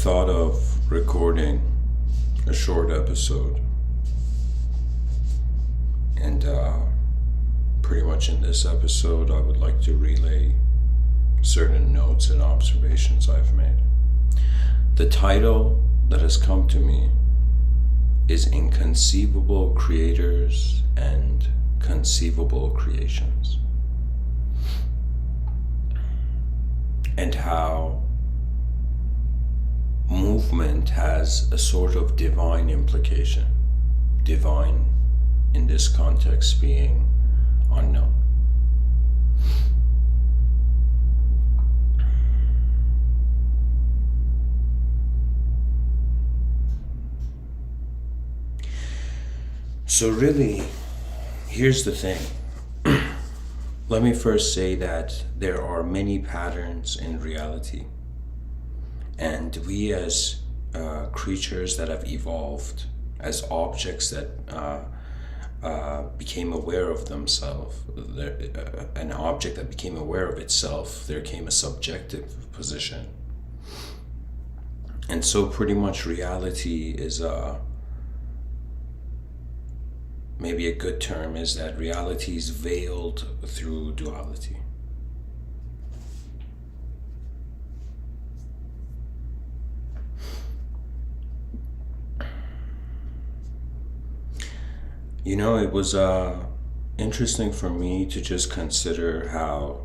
thought of recording a short episode, and pretty much in this episode I would like to relay certain notes and observations I've made. The title that has come to me is Inconceivable Creators and Conceivable Creations, and how movement has a sort of divine implication. Divine in this context being unknown. So really, here's the thing. Let me first say that there are many patterns in reality, and we as creatures that have evolved, as objects that became aware of themselves, an object that became aware of itself, there came a subjective position. And so pretty much reality is maybe a good term is that reality is veiled through duality. You know, it was interesting for me to just consider how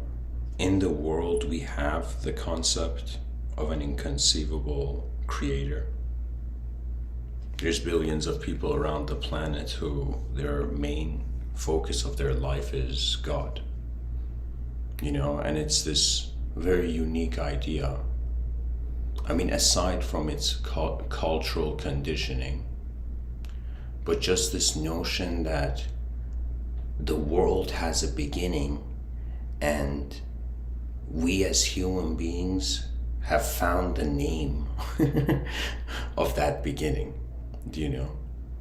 in the world we have the concept of an inconceivable creator. There's billions of people around the planet who their main focus of their life is God. You know, and it's this very unique idea. I mean, aside from its cultural conditioning, but just this notion that the world has a beginning and we as human beings have found the name of that beginning. Do you know?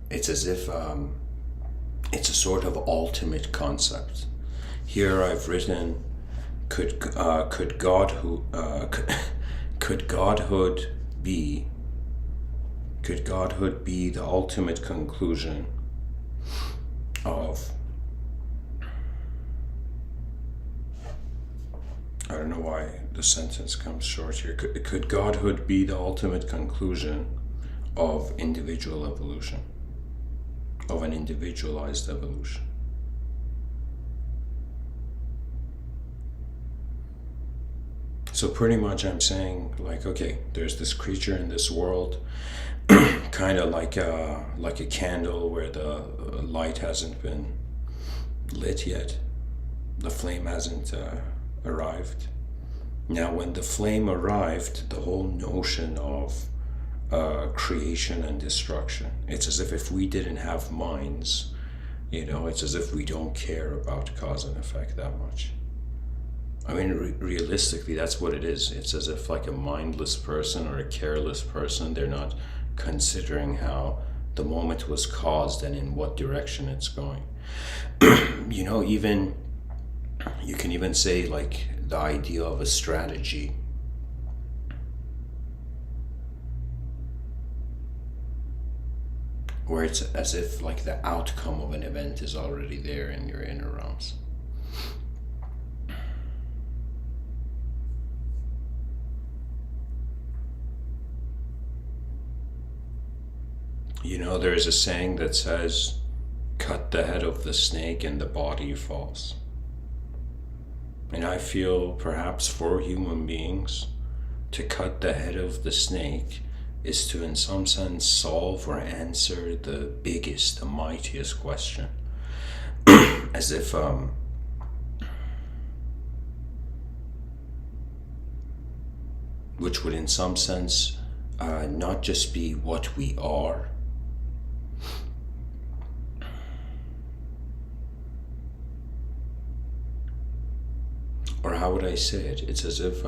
It's as if it's a sort of ultimate concept. Here I've written, could godhood be the ultimate conclusion of, I don't know why the sentence comes short here. Could godhood be the ultimate conclusion of individual evolution, of an individualized evolution? So pretty much I'm saying, like, okay, there's this creature in this world, kind of like a candle where the light hasn't been lit yet, the flame hasn't arrived. Now when the flame arrived, the whole notion of creation and destruction, it's as if we didn't have minds, you know, it's as if we don't care about cause and effect that much. I mean, realistically, that's what it is. It's as if like a mindless person or a careless person, they're not considering how the moment was caused and in what direction it's going. You know, even you can even say like the idea of a strategy. Where it's as if like the outcome of an event is already there in your inner realms. You know, there's a saying that says, cut the head of the snake and the body falls. And I feel perhaps for human beings, to cut the head of the snake is to in some sense solve or answer the biggest, the mightiest question. As if which would in some sense not just be what we are, or how would I say it? It's as if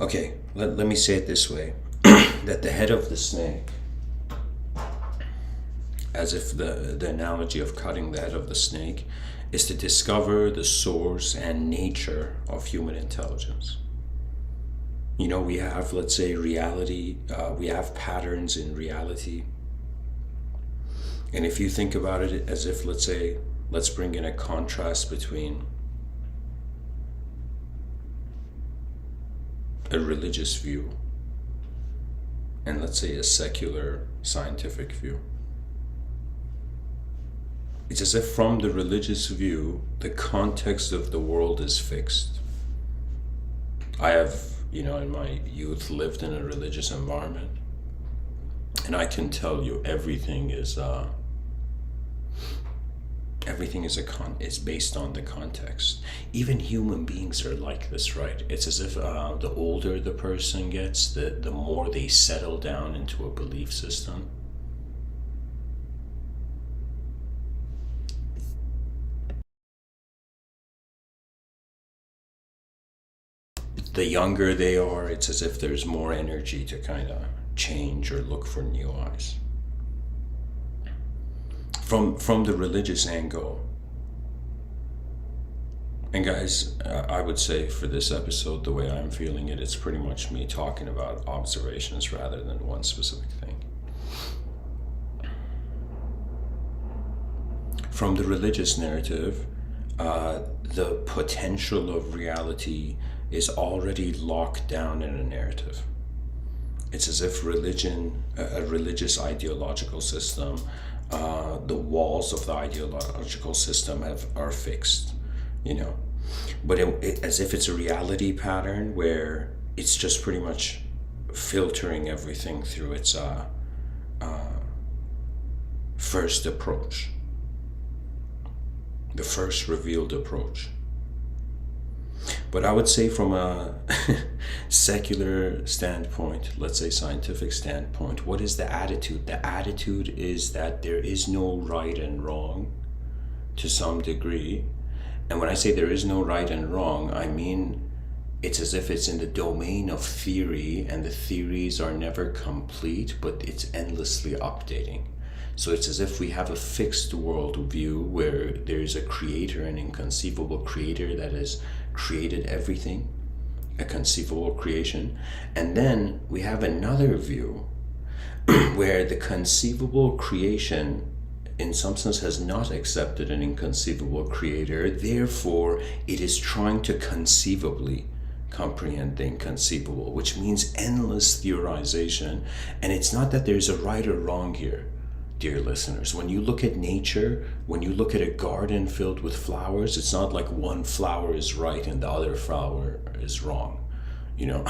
Okay, let me say it this way. That the head of the snake, as if the analogy of cutting the head of the snake is to discover the source and nature of human intelligence. You know, we have, let's say, reality, we have patterns in reality. And if you think about it as if, let's say, let's bring in a contrast between a religious view and, let's say, a secular scientific view. It's as if from the religious view, the context of the world is fixed. I have, you know, in my youth lived in a religious environment, and I can tell you everything is based on the context. Even human beings are like this, right? It's as if the older the person gets, the more they settle down into a belief system. The younger they are, it's as if there's more energy to kind of change or look for new eyes. From the religious angle, and guys, I would say for this episode, the way I'm feeling it, it's pretty much me talking about observations rather than one specific thing. From the religious narrative, the potential of reality is already locked down in a narrative. It's as if religion, a religious ideological system, the walls of the ideological system are fixed, you know. But as if it's a reality pattern where it's just pretty much filtering everything through its first approach, the first revealed approach. But I would say from a secular standpoint, let's say scientific standpoint, what is the attitude? The attitude is that there is no right and wrong to some degree. And when I say there is no right and wrong, I mean it's as if it's in the domain of theory, and the theories are never complete, but it's endlessly updating. So it's as if we have a fixed worldview where there's a creator, an inconceivable creator that has created everything, a conceivable creation. And then we have another view where the conceivable creation in some sense has not accepted an inconceivable creator, therefore it is trying to conceivably comprehend the inconceivable, which means endless theorization. And it's not that there's a right or wrong here, dear listeners. When you look at nature, when you look at a garden filled with flowers, it's not like one flower is right and the other flower is wrong, you know.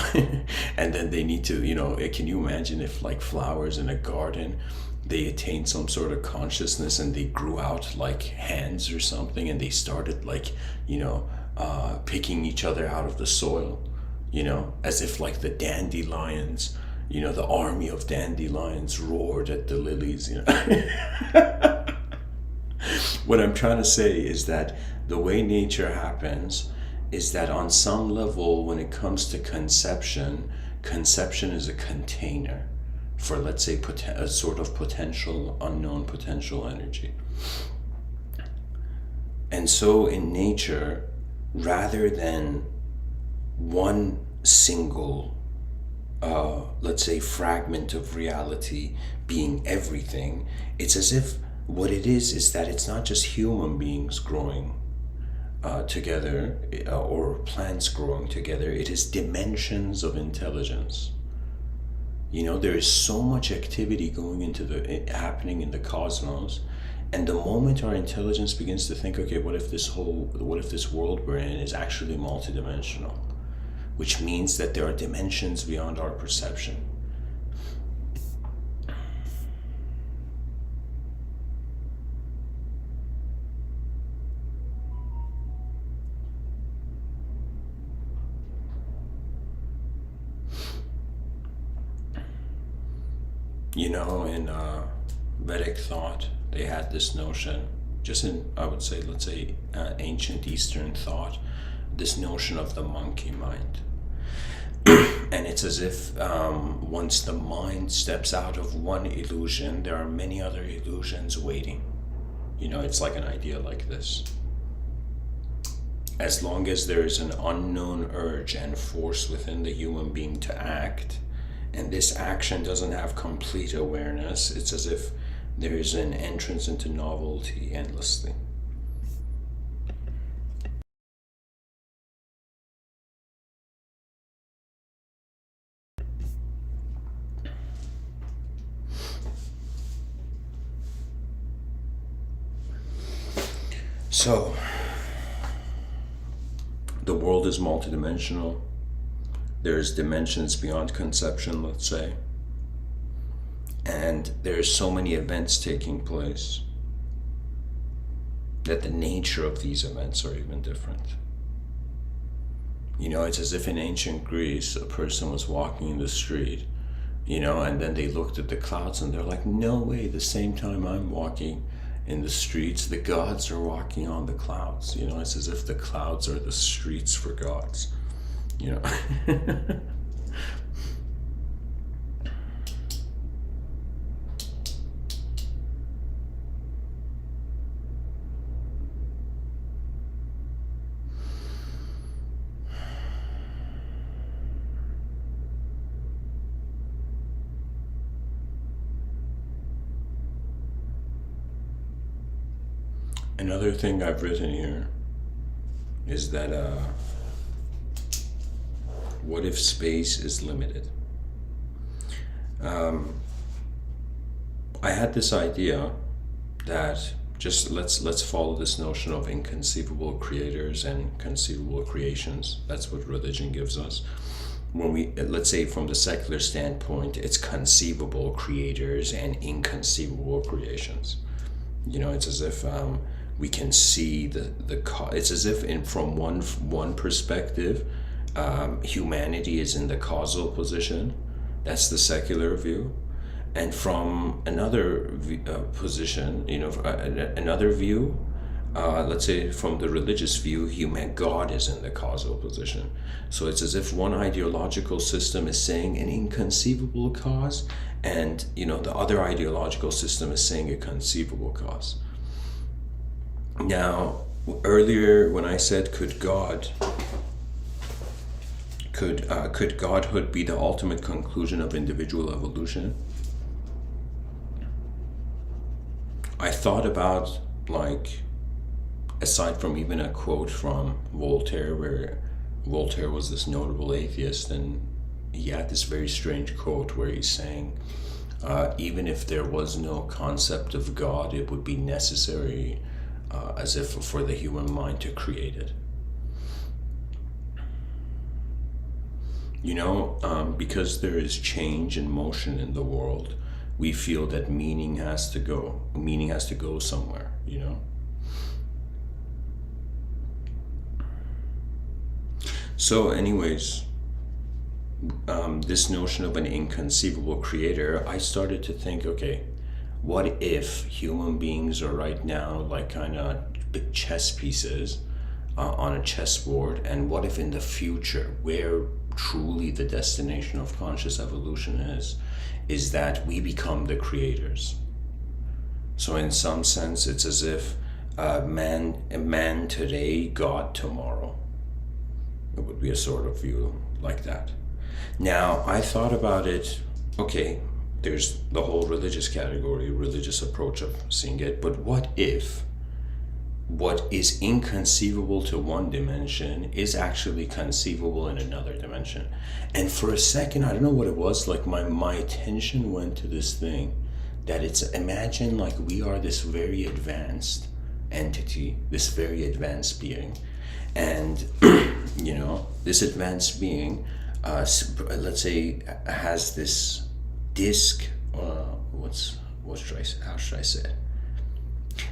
And then they need to, you know, can you imagine if like flowers in a garden, they attained some sort of consciousness and they grew out like hands or something, and they started like, you know, picking each other out of the soil, you know, as if like the dandelions, you know, the army of dandelions roared at the lilies, you know. What I'm trying to say is that the way nature happens is that on some level, when it comes to conception, conception is a container for, let's say, a sort of potential, unknown potential energy. And so in nature, rather than one single let's say fragment of reality being everything, it's as if what it is that it's not just human beings growing together or plants growing together, it is dimensions of intelligence. You know, there is so much activity going into happening in the cosmos, and the moment our intelligence begins to think, okay, what if this world we're in is actually multidimensional? Which means that there are dimensions beyond our perception. You know, in Vedic thought, they had this notion, just in, I would say, let's say, ancient Eastern thought, this notion of the monkey mind. And it's as if once the mind steps out of one illusion, there are many other illusions waiting. It's like an idea like this. As long as there is an unknown urge and force within the human being to act, and this action doesn't have complete awareness, it's as if there is an entrance into novelty endlessly. So, the world is multidimensional. There's dimensions beyond conception, let's say. And there's so many events taking place that the nature of these events are even different. It's as if in ancient Greece, a person was walking in the street, and then they looked at the clouds and they're like, no way, the same time I'm walking in the streets, the gods are walking on the clouds. It's as if the clouds are the streets for gods. Another thing I've written here is that what if space is limited? I had this idea that just let's follow this notion of inconceivable creators and conceivable creations. That's what religion gives us. When let's say from the secular standpoint, it's conceivable creators and inconceivable creations. It's as if we can see it's as if from one perspective, humanity is in the causal position. That's the secular view. And from another position, another view, let's say from the religious view, God is in the causal position. So it's as if one ideological system is saying an inconceivable cause, and the other ideological system is saying a conceivable cause. Now, earlier when I said could godhood be the ultimate conclusion of individual evolution, I thought about, like, aside from even a quote from Voltaire, where Voltaire was this notable atheist, and he had this very strange quote where he's saying, even if there was no concept of God, it would be necessary as if for the human mind to create it. Because there is change and motion in the world, we feel that meaning has to go somewhere, So anyways, this notion of an inconceivable creator, I started to think, okay, what if human beings are right now like kind of big chess pieces on a chessboard, and what if in the future, where truly the destination of conscious evolution is that we become the creators? So in some sense, it's as if man today, God tomorrow. It would be a sort of view like that. Now, I thought about it, okay, there's the whole religious category, religious approach of seeing it, but what if what is inconceivable to one dimension is actually conceivable in another dimension? And for a second, I don't know what it was, like my attention went to this thing, that it's, imagine like we are this very advanced entity, this very advanced being, and this advanced being, let's say, has this disc, how should I say it?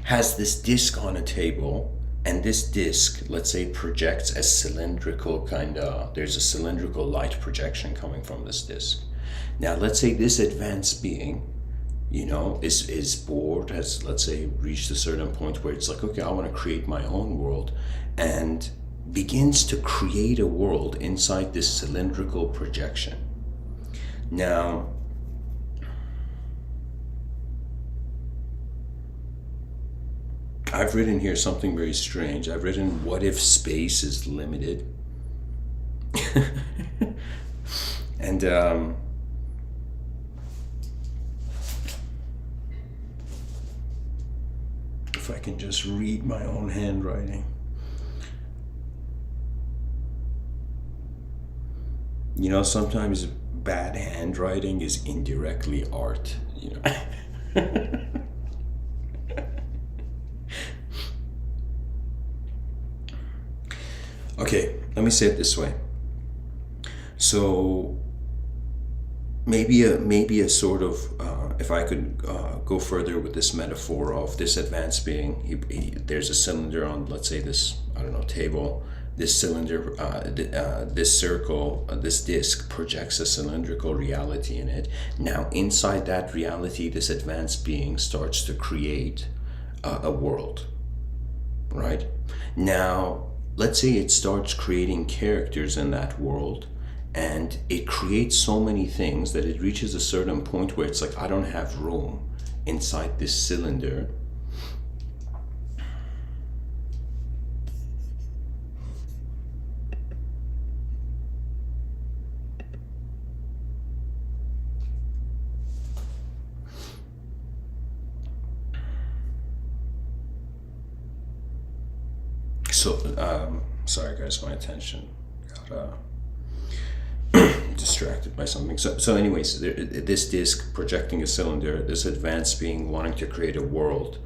Has this disc on a table, and this disc, let's say, projects a cylindrical there's a cylindrical light projection coming from this disc. Now, let's say this advanced being, is bored, has, let's say, reached a certain point where it's like, okay, I want to create my own world. And begins to create a world inside this cylindrical projection. Now, I've written here something very strange. I've written, what if space is limited? And if I can just read my own handwriting. You know, sometimes bad handwriting is indirectly art, you know. Okay, let me say it this way. So maybe a sort of, if I could go further with this metaphor of this advanced being, there's a cylinder on, let's say, this, I don't know, table. This cylinder, this circle, this disc projects a cylindrical reality in it. Now, inside that reality, this advanced being starts to create a world, right? Now, let's say it starts creating characters in that world, and it creates so many things that it reaches a certain point where it's like, I don't have room inside this cylinder So, sorry guys, my attention got distracted by something. So anyways, this disc projecting a cylinder, this advanced being wanting to create a world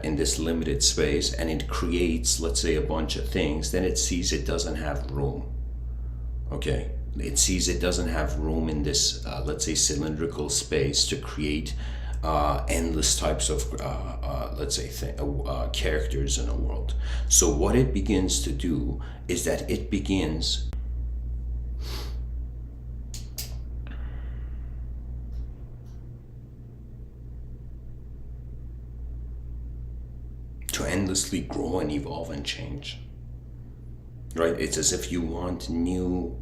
in this limited space, and it creates, let's say, a bunch of things. Then it sees it doesn't have room. Okay, it sees it doesn't have room in this, let's say, cylindrical space to create endless types of, let's say, characters in a world. So what it begins to do is that it begins to endlessly grow and evolve and change. Right? It's as if you want new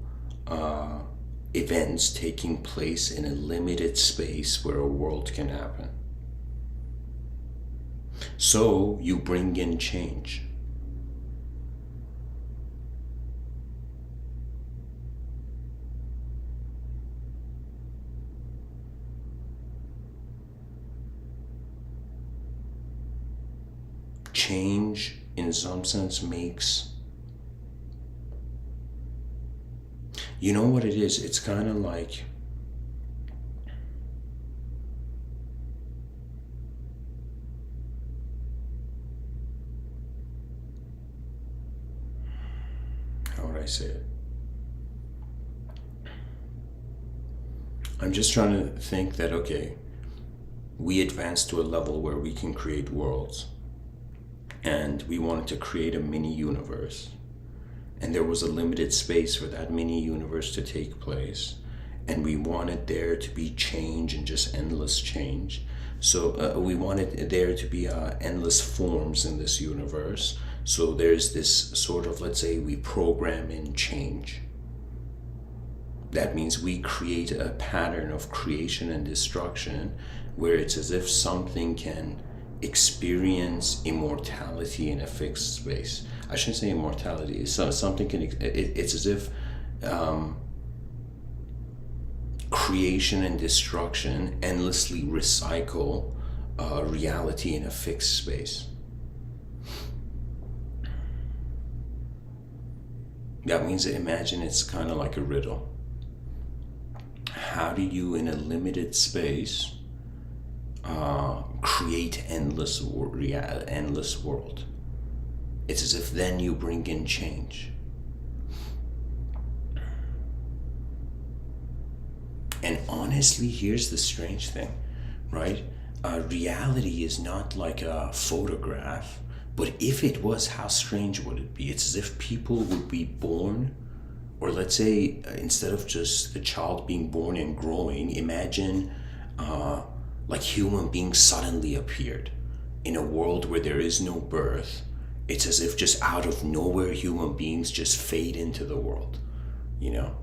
events taking place in a limited space where a world can happen. So you bring in change. Change, in some sense, makes, you know what it is? It's kind of like, how would I say it? I'm just trying to think that, okay, we advanced to a level where we can create worlds, and we wanted to create a mini universe. And there was a limited space for that mini universe to take place, and we wanted there to be change and just endless change. So we wanted there to be endless forms in this universe. So there's this sort of, let's say, we program in change. That means we create a pattern of creation and destruction where it's as if something can experience immortality in a fixed space. I shouldn't say immortality. So something can. It's as if creation and destruction endlessly recycle reality in a fixed space. That means that, imagine it's kind of like a riddle. How do you, in a limited space, create endless world? It's as if then you bring in change. And honestly, here's the strange thing, right? Reality is not like a photograph, but if it was, how strange would it be? It's as if people would be born, or let's say, instead of just a child being born and growing, imagine like human beings suddenly appeared in a world where there is no birth, It's as if just out of nowhere human beings just fade into the world, you know?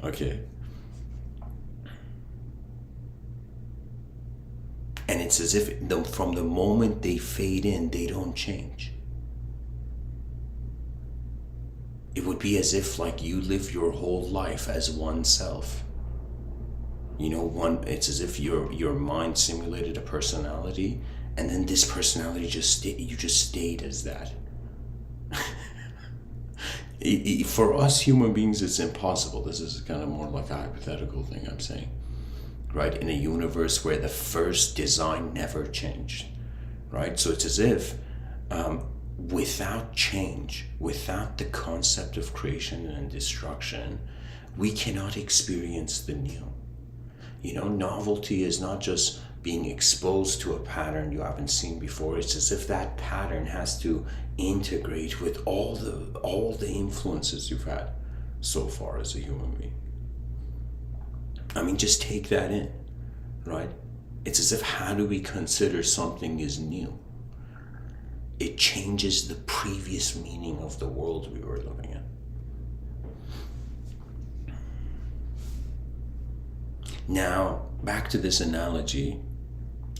Okay. And it's as if from the moment they fade in, they don't change. It would be as if like you live your whole life as one self. You know, it's as if your mind simulated a personality, and then this personality you just stayed as that. For us human beings, it's impossible. This is kind of more like a hypothetical thing I'm saying, right? In a universe where the first design never changed, right? So it's as if without change, without the concept of creation and destruction, we cannot experience the new. You know, novelty is not just being exposed to a pattern you haven't seen before. It's as if that pattern has to integrate with all the influences you've had so far as a human being. I mean, just take that in, right? It's as if, how do we consider something is new? It changes the previous meaning of the world we were looking at. Now, back to this analogy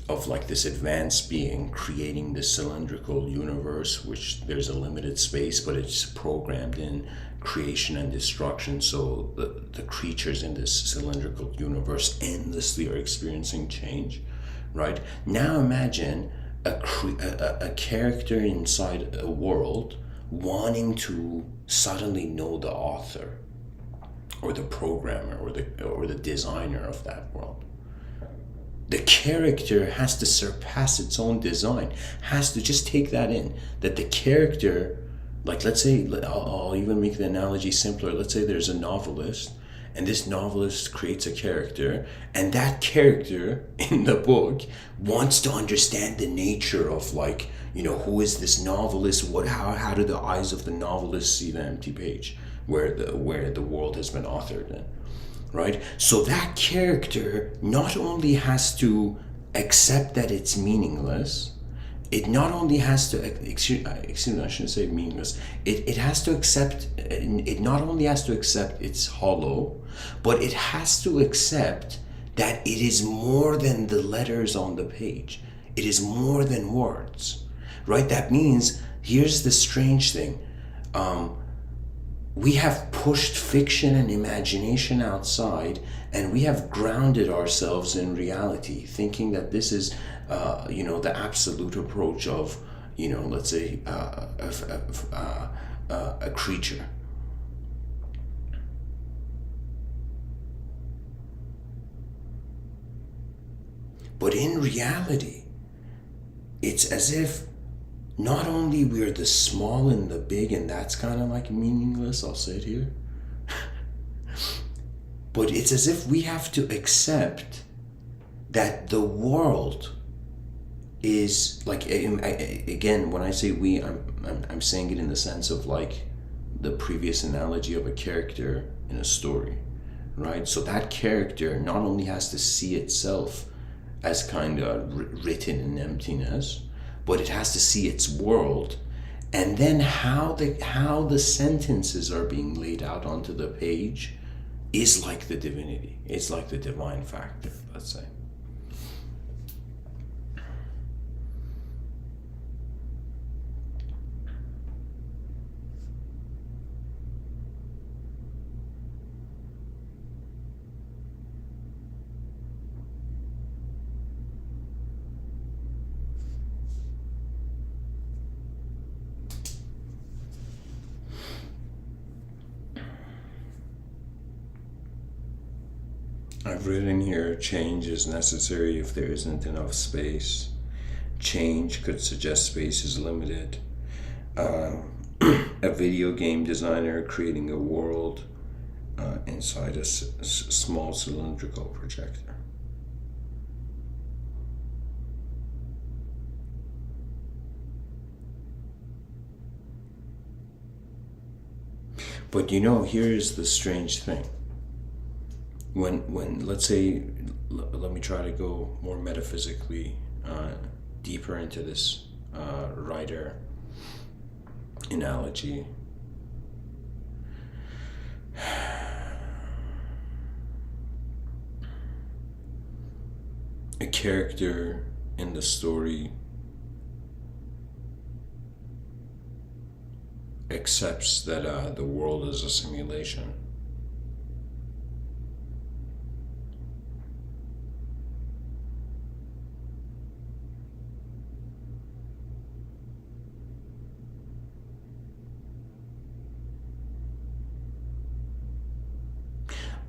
of like this advanced being creating this cylindrical universe, which there's a limited space, but it's programmed in creation and destruction. So the creatures in this cylindrical universe endlessly are experiencing change, right? Now imagine a character inside a world wanting to suddenly know the author or the programmer or the designer of that world. The character has to surpass its own design, has to just take that in, that the character, like let's say, I'll even make the analogy simpler. Let's say there's a novelist, and this novelist creates a character, and that character in the book wants to understand the nature of, like, you know, who is this novelist? How do the eyes of the novelist see the empty page where the world has been authored in? Right? So that character not only has to accept that it's meaningless, it not only has to, excuse me, I shouldn't say meaningless, it has to accept, it not only has to accept it's hollow, but it has to accept that it is more than the letters on the page. It is more than words, right? That means, here's the strange thing, we have pushed fiction and imagination outside, and we have grounded ourselves in reality, thinking that this is, the absolute approach of, let's say, a creature. But in reality, it's as if not only we're the small and the big, and that's kind of like meaningless, I'll say it here, but it's as if we have to accept that the world is like, again, when I say we, I'm saying it in the sense of like the previous analogy of a character in a story, right? So that character not only has to see itself as kind of written in emptiness, but it has to see its world, and then how the sentences are being laid out onto the page is like the divinity. It's like the divine factor, let's say. I've written here, change is necessary if there isn't enough space. Change could suggest space is limited. A video game designer creating a world inside a small cylindrical projector. But here's the strange thing. When let's say, let me try to go more metaphysically deeper into this writer analogy. A character in the story accepts that the world is a simulation.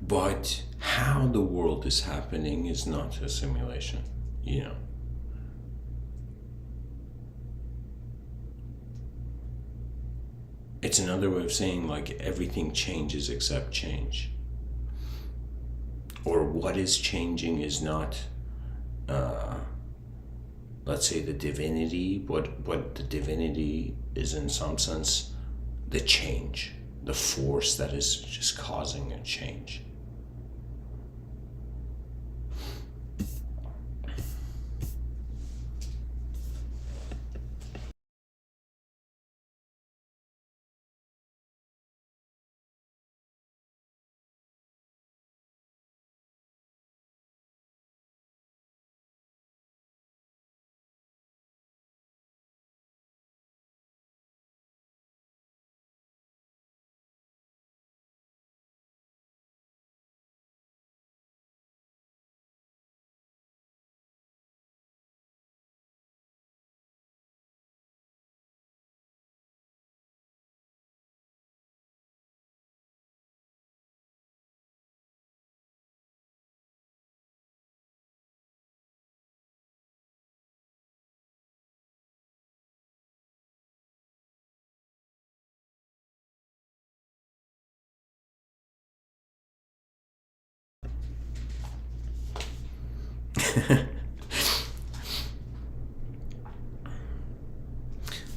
But how the world is happening is not a simulation, you know. It's another way of saying, like, everything changes except change. Or what is changing is not, let's say, the divinity, but the divinity is in some sense the change, the force that is just causing a change.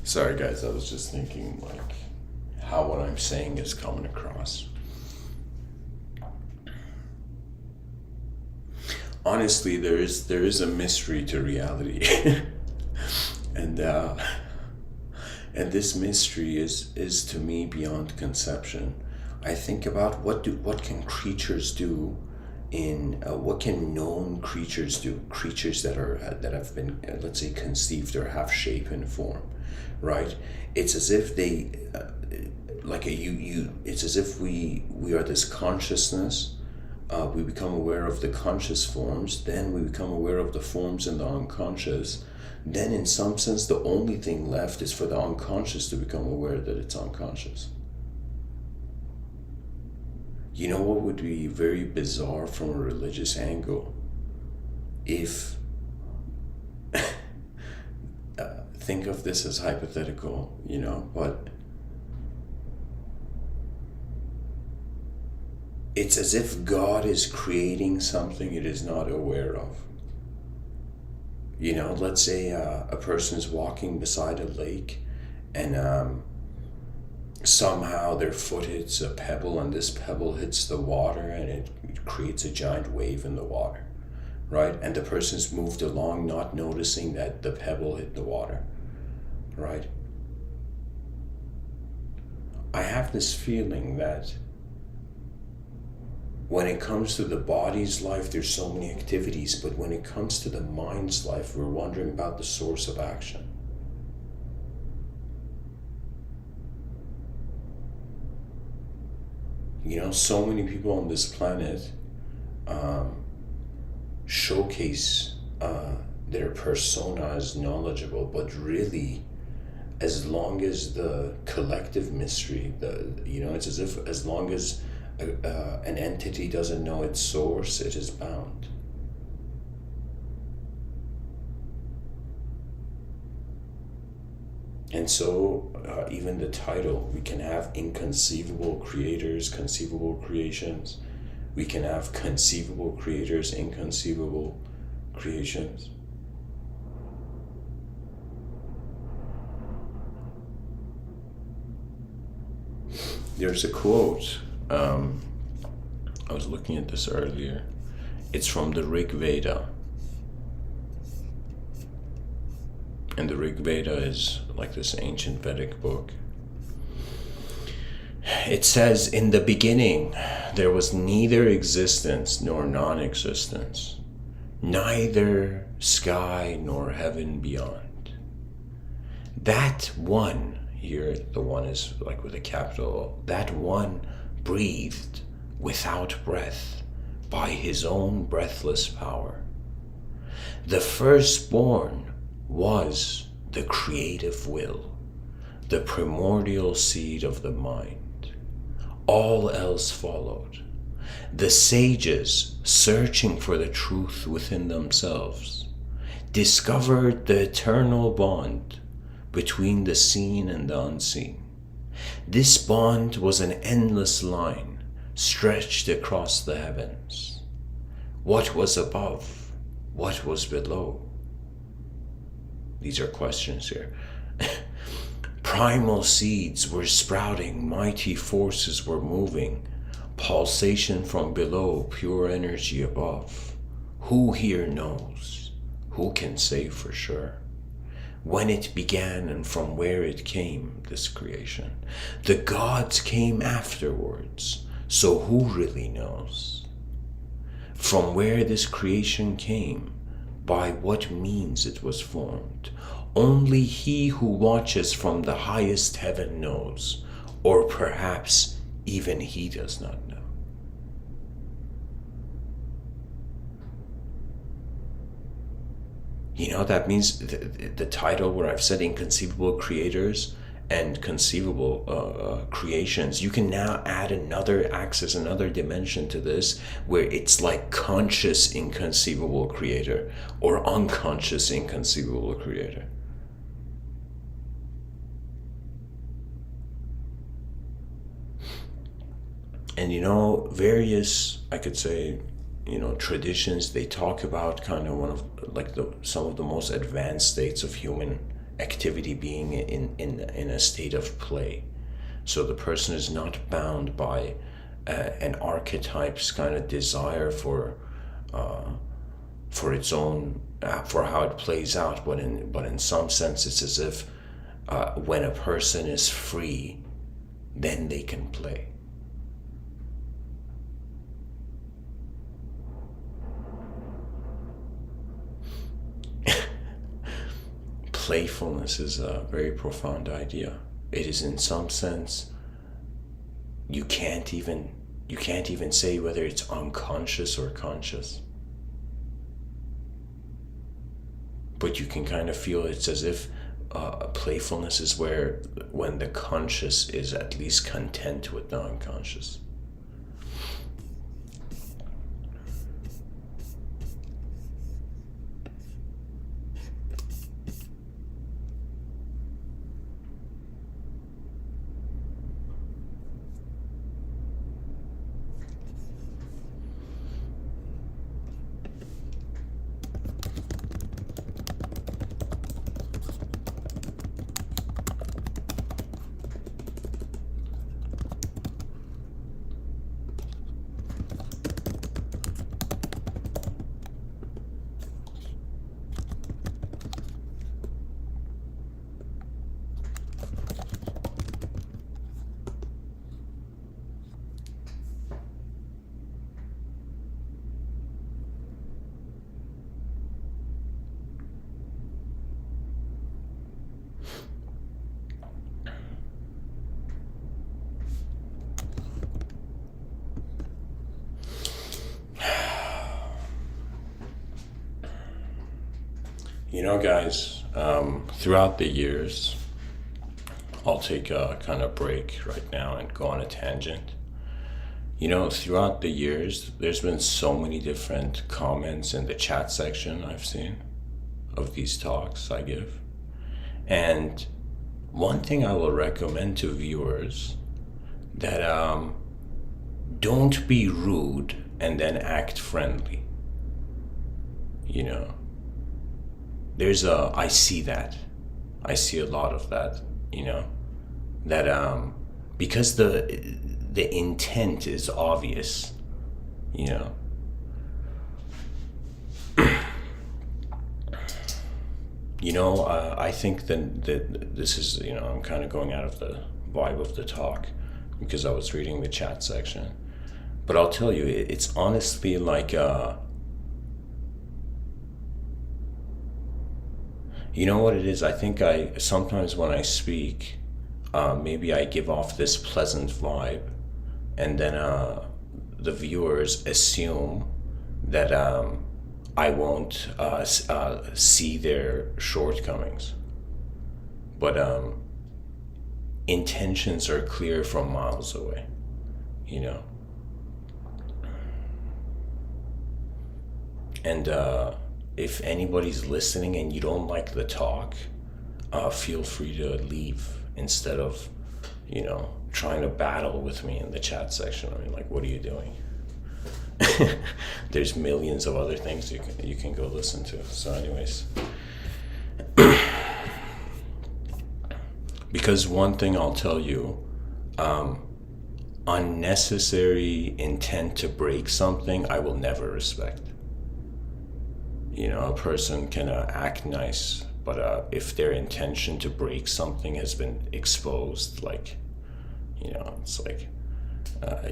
Sorry guys, I was just thinking like how what I'm saying is coming across. Honestly, there is a mystery to reality. and and this mystery is to me beyond conception. I think about what can creatures do in what can known creatures do, creatures that have been let's say conceived or have shape and form, right? It's as if they like a you it's as if we are this consciousness. We become aware of the conscious forms, then we become aware of the forms in the unconscious. Then in some sense the only thing left is for the unconscious to become aware that it's unconscious. You know what would be very bizarre from a religious angle? If, think of this as hypothetical, you know, but it's as if God is creating something it is not aware of. You know, let's say a person is walking beside a lake and somehow their foot hits a pebble and this pebble hits the water and it creates a giant wave in the water, right? And the person's moved along not noticing that the pebble hit the water, right? I have this feeling that when it comes to the body's life, there's so many activities, but when it comes to the mind's life, we're wondering about the source of action. You know, so many people on this planet showcase their persona as knowledgeable, but really, as long as the collective mystery, it's as if as long as an entity doesn't know its source, it is bound. And so even the title, we can have inconceivable creators, conceivable creations. We can have conceivable creators, inconceivable creations. There's a quote, I was looking at this earlier. It's from the Rig Veda. And the Rig Veda is like this ancient Vedic book. It says, in the beginning, there was neither existence nor non-existence, neither sky nor heaven beyond. That one, here the one is like with a capital O, that one breathed without breath by his own breathless power. The firstborn was the creative will, the primordial seed of the mind. All else followed. The sages, searching for the truth within themselves, discovered the eternal bond between the seen and the unseen. This bond was an endless line stretched across the heavens. What was above? What was below? These are questions here. Primal seeds were sprouting, mighty forces were moving, pulsation from below, pure energy above. Who here knows? Who can say for sure? When it began and from where it came, this creation. The gods came afterwards, so who really knows? From where this creation came, by what means it was formed, only he who watches from the highest heaven knows, or perhaps even he does not know. You know, that means the title where I've said inconceivable creators and conceivable creations, you can now add another axis, another dimension to this, where it's like conscious inconceivable creator or unconscious inconceivable creator. And you know, various, I could say, you know, traditions, they talk about kind of one of like some of the most advanced states of human activity being in a state of play. So the person is not bound by an archetype's kind of desire for its own for how it plays out, but in some sense it's as if when a person is free, then they can play. Playfulness is a very profound idea. It is, in some sense, you can't even say whether it's unconscious or conscious. But you can kind of feel it's as if playfulness is when the conscious is at least content with the unconscious. You know, guys, throughout the years, I'll take a kind of break right now and go on a tangent. You know, throughout the years, there's been so many different comments in the chat section I've seen of these talks I give. And one thing I will recommend to viewers, that don't be rude and then act friendly. You know, I see that. I see a lot of that, you know, that because the intent is obvious, you know. I think that this is, I'm kind of going out of the vibe of the talk because I was reading the chat section. But I'll tell you, it's honestly like, you know what it is? I think sometimes when I speak, maybe I give off this pleasant vibe, and then the viewers assume that I won't see their shortcomings. But intentions are clear from miles away, you know? And if anybody's listening and you don't like the talk, feel free to leave instead of, trying to battle with me in the chat section. I mean, like, what are you doing? There's millions of other things you can go listen to. So, anyways, because one thing I'll tell you, unnecessary intent to break something, I will never respect. A person can act nice, but if their intention to break something has been exposed, like, it's like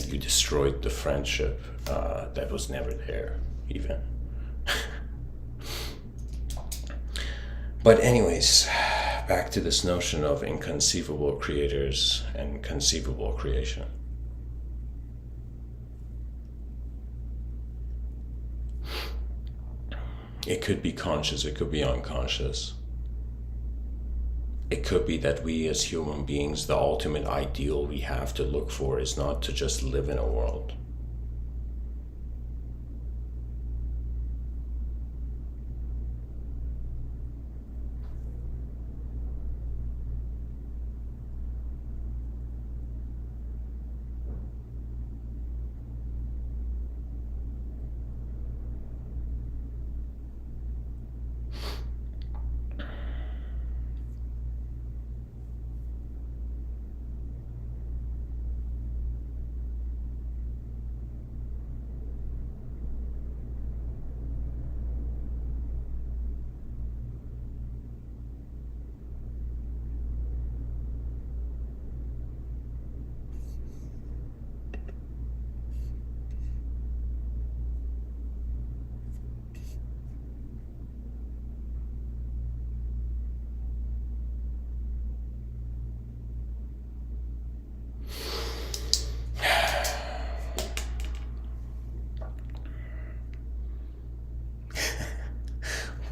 you destroyed the friendship that was never there, even. But anyways, back to this notion of inconceivable creators and conceivable creation. It could be conscious, it could be unconscious. It could be that we as human beings, the ultimate ideal we have to look for is not to just live in a world.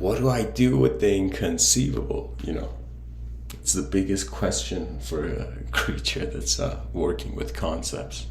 What do I do with the inconceivable? It's the biggest question for a creature that's working with concepts.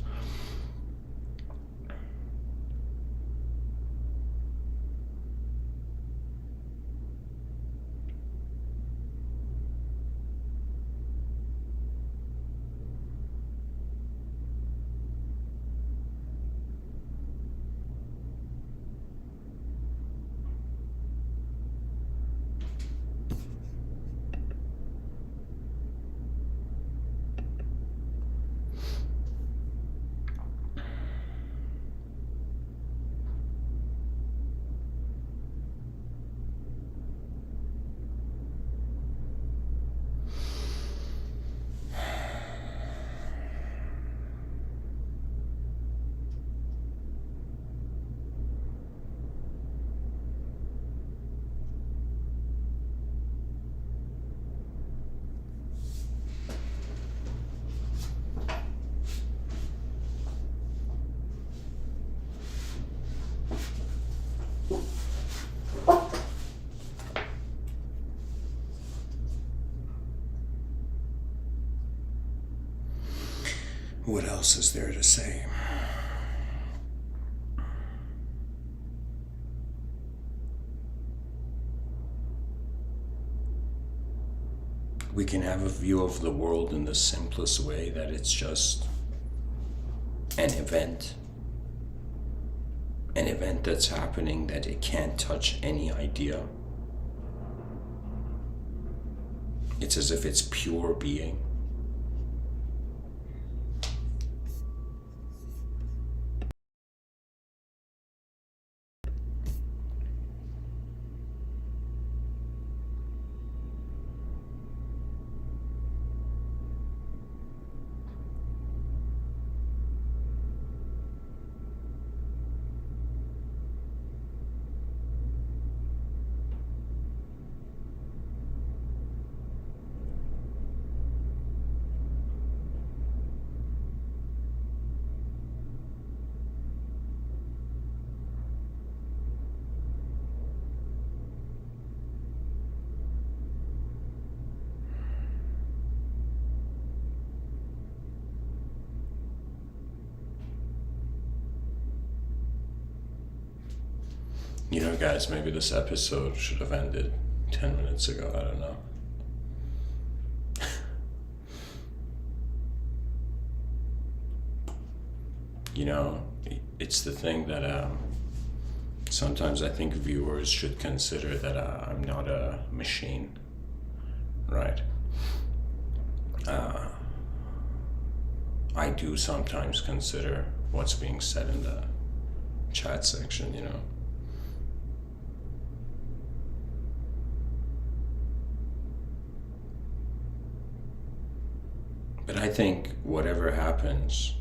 What else is there to say? We can have a view of the world in the simplest way, that it's just an event that's happening, that it can't touch any idea. It's as if it's pure being. Guys, maybe this episode should have ended 10 minutes ago. I don't know. You know, it's the thing that sometimes I think viewers should consider that I'm not a machine, right? I do sometimes consider what's being said in the chat section. But I think whatever happens,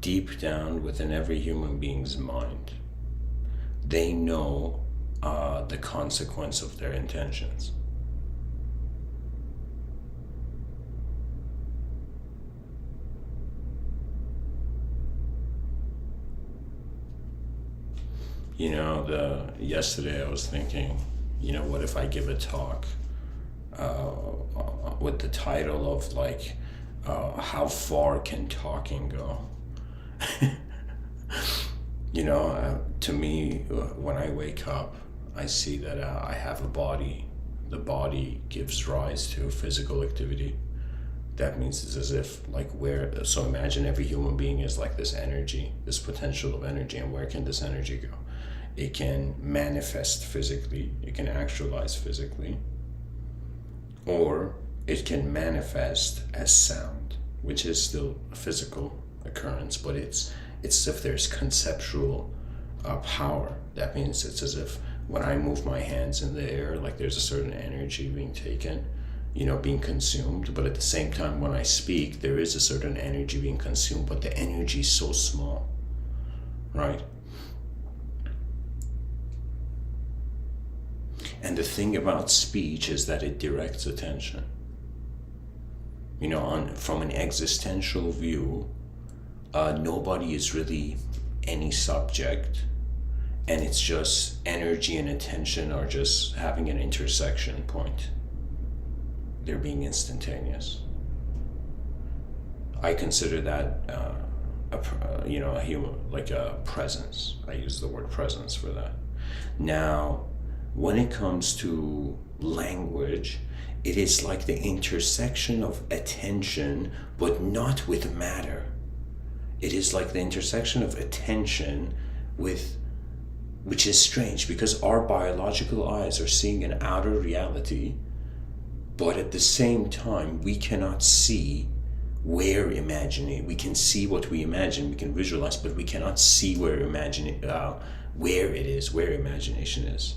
deep down within every human being's mind, they know the consequence of their intentions. Yesterday I was thinking, what if I give a talk with the title of like, how far can talking go? To me, when I wake up, I see that I have a body. The body gives rise to physical activity. That means it's as if so imagine every human being is like this energy, this potential of energy, and where can this energy go? It can manifest physically, it can actualize physically, or it can manifest as sound, which is still a physical occurrence, but it's as if there's conceptual power. That means it's as if when I move my hands in the air, like there's a certain energy being taken, being consumed, but at the same time when I speak, there is a certain energy being consumed, but the energy is so small, right? And the thing about speech is that it directs attention. From an existential view, nobody is really any subject, and it's just energy and attention are just having an intersection point. They're being instantaneous. I consider that a human, like a presence. I use the word presence for that. Now, when it comes to language, it is like the intersection of attention, but not with matter. It is like the intersection of attention which is strange because our biological eyes are seeing an outer reality, but at the same time, we cannot see where imagining. We can see what we imagine, we can visualize, but we cannot see where it is, where imagination is.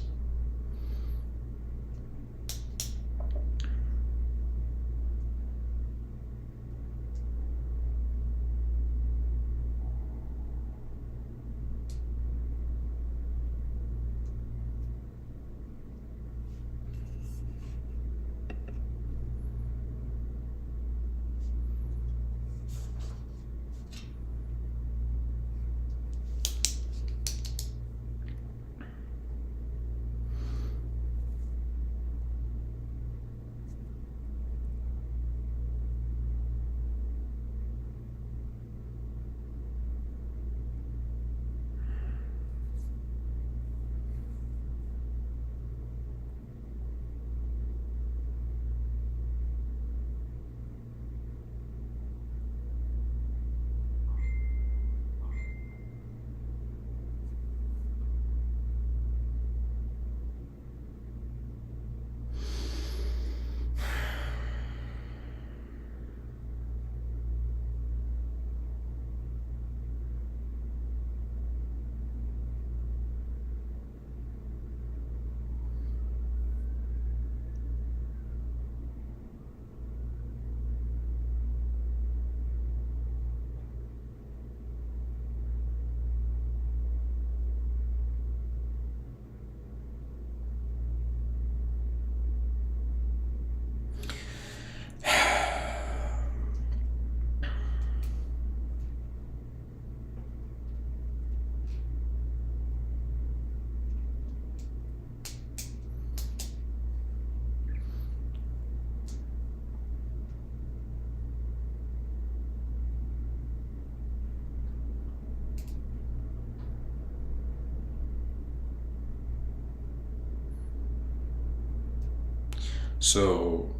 So,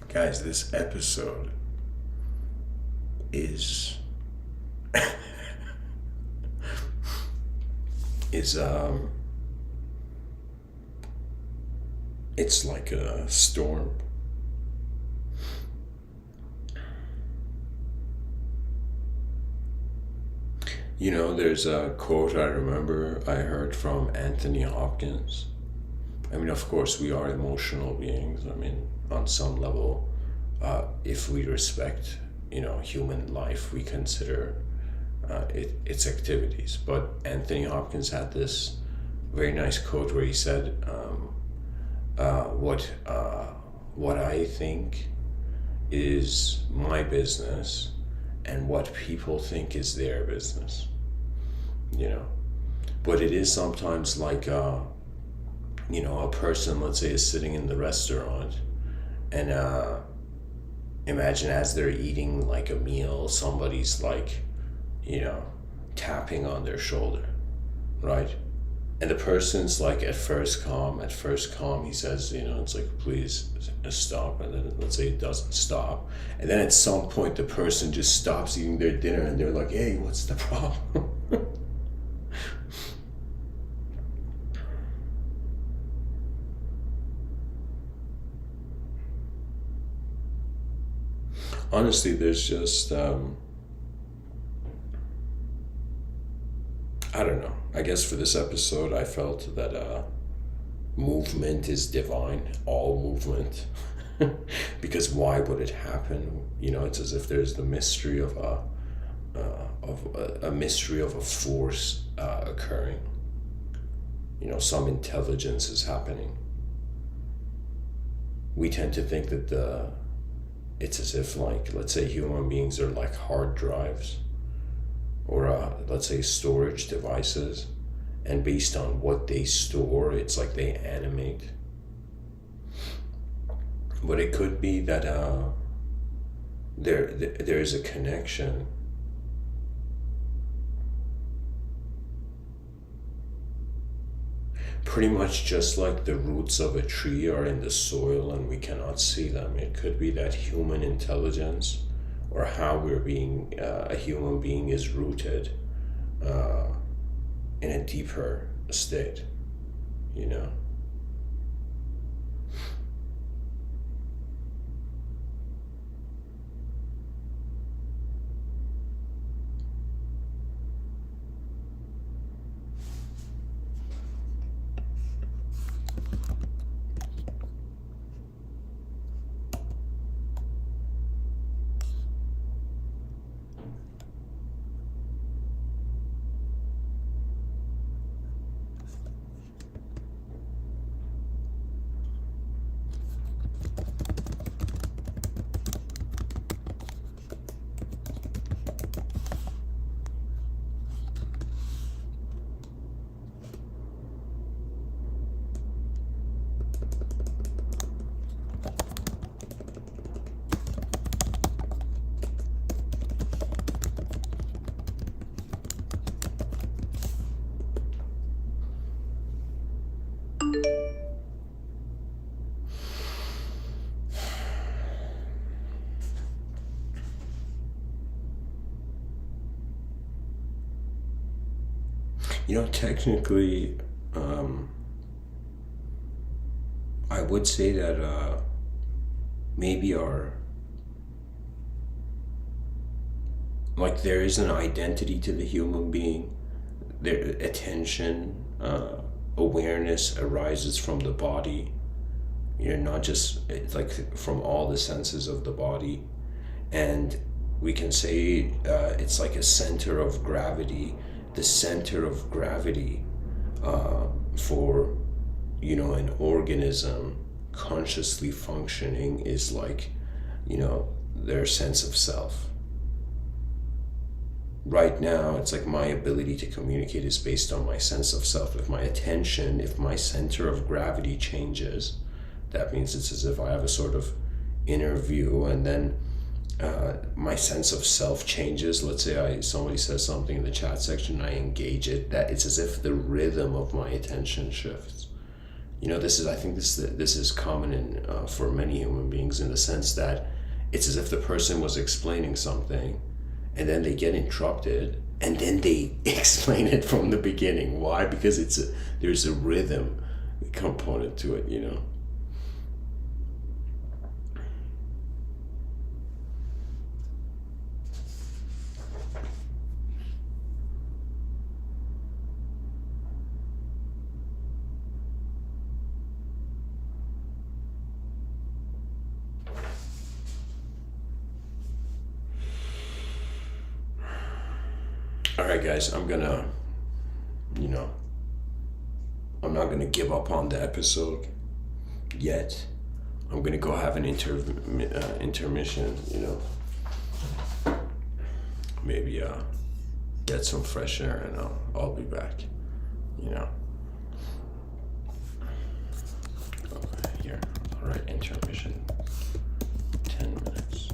guys, this episode is is it's like a storm. You know, there's a quote I remember I heard from Anthony Hopkins. I mean, of course, we are emotional beings. I mean, on some level, if we respect, human life, we consider its activities. But Anthony Hopkins had this very nice quote where he said, "What I think is my business, and what people think is their business." You know, but it is sometimes like a person, let's say, is sitting in the restaurant, and imagine as they're eating like a meal, somebody's like, tapping on their shoulder, right? And the person's like at first calm, he says, it's like, please stop. And then let's say it doesn't stop. And then at some point, the person just stops eating their dinner and they're like, hey, what's the problem? Honestly, there's just, I don't know. I guess for this episode, I felt that movement is divine, all movement. Because why would it happen? It's as if there's the mystery of a mystery of a force occurring. Some intelligence is happening. We tend to think that it's as if, like, let's say human beings are like hard drives, or let's say storage devices, and based on what they store, it's like they animate. But it could be that there's a connection. Pretty much just like the roots of a tree are in the soil and we cannot see them. It could be that human intelligence, or how we're being a human being, is rooted in a deeper state, you know? Technically, I would say that maybe there is an identity to the human being. Their attention, awareness arises from the body. Not just, it's like from all the senses of the body, and we can say it's like a center of gravity. The center of gravity for an organism consciously functioning is like their sense of self. Right now, it's like my ability to communicate is based on my sense of self. If my center of gravity changes, that means it's as if I have a sort of inner view, and then my sense of self changes. Let's say somebody says something in the chat section, I engage it. That it's as if the rhythm of my attention shifts. This is, I think this is common in for many human beings, in the sense that it's as if the person was explaining something, and then they get interrupted, and then they explain it from the beginning. Why? Because there's a rhythm component to it. All right, guys, you know, I'm not gonna give up on the episode yet. I'm gonna go have an intermission. Maybe get some fresh air, and I'll be back. You know. Okay, here. All right, intermission. 10 minutes.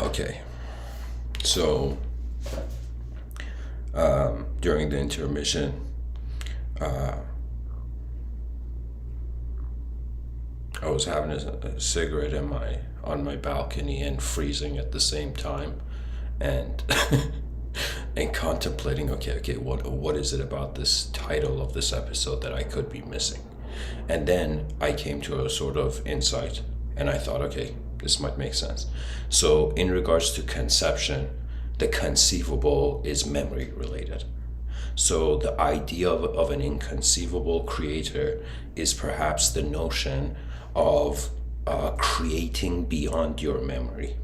Okay, so during the intermission, I was having a cigarette on my balcony and freezing at the same time, and and contemplating, okay, what is it about this title of this episode that I could be missing? And then I came to a sort of insight, and I thought, okay, this might make sense. So in regards to conception, the conceivable is memory related. So the idea of an inconceivable creator is perhaps the notion of creating beyond your memory.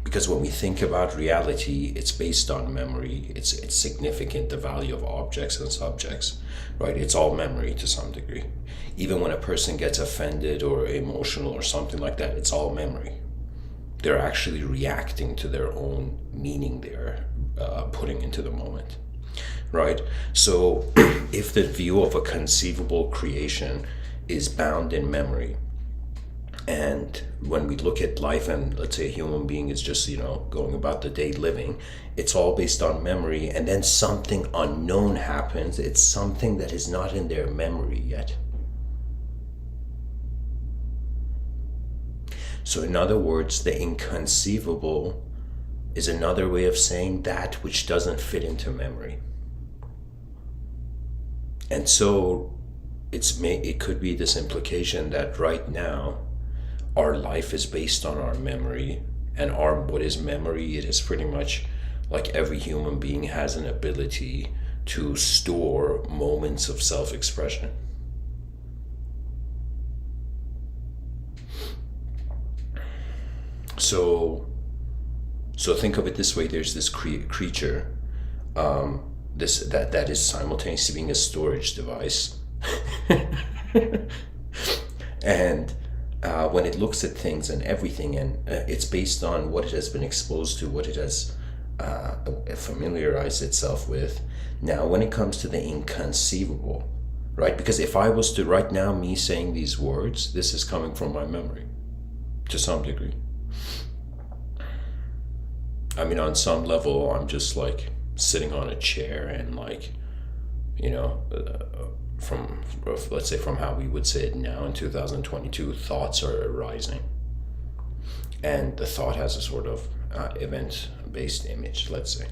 Because when we think about reality, it's based on memory. It's significant, the value of objects and subjects, right? It's all memory to some degree. Even when a person gets offended or emotional or something like that, it's all memory. They're actually reacting to their own meaning they're putting into the moment, right? So if the view of a conceivable creation is bound in memory, and when we look at life and let's say a human being is just, going about the day living, it's all based on memory, and then something unknown happens. It's something that is not in their memory yet. So in other words, the inconceivable is another way of saying that which doesn't fit into memory. And so it could be this implication that right now our life is based on our memory, and what is memory? It is pretty much like every human being has an ability to store moments of self-expression. So think of it this way: there's this creature, that is simultaneously being a storage device, and when it looks at things and everything, and it's based on what it has been exposed to, what it has familiarized itself with. Now, when it comes to the inconceivable, right? Because if I was to, right now, me saying these words, this is coming from my memory to some degree. I mean, on some level, I'm just like sitting on a chair and like, from, let's say, from how we would say it now in 2022, thoughts are arising. And the thought has a sort of event-based image, let's say.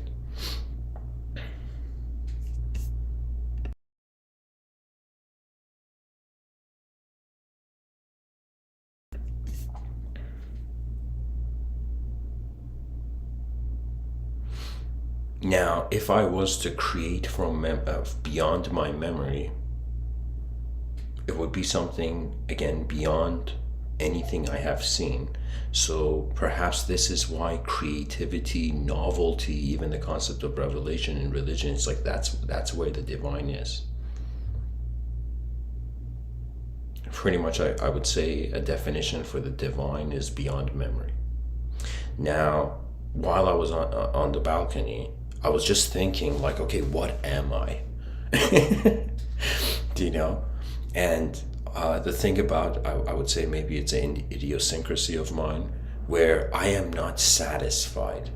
Now, if I was to create from beyond my memory, it would be something, again, beyond anything I have seen. So perhaps this is why creativity, novelty, even the concept of revelation in religion, it's like that's where the divine is. Pretty much, I would say a definition for the divine is beyond memory. Now, while I was on the balcony, I was just thinking like, okay, what am I? Do you know? And the thing about, I would say maybe it's an idiosyncrasy of mine, where I am not satisfied.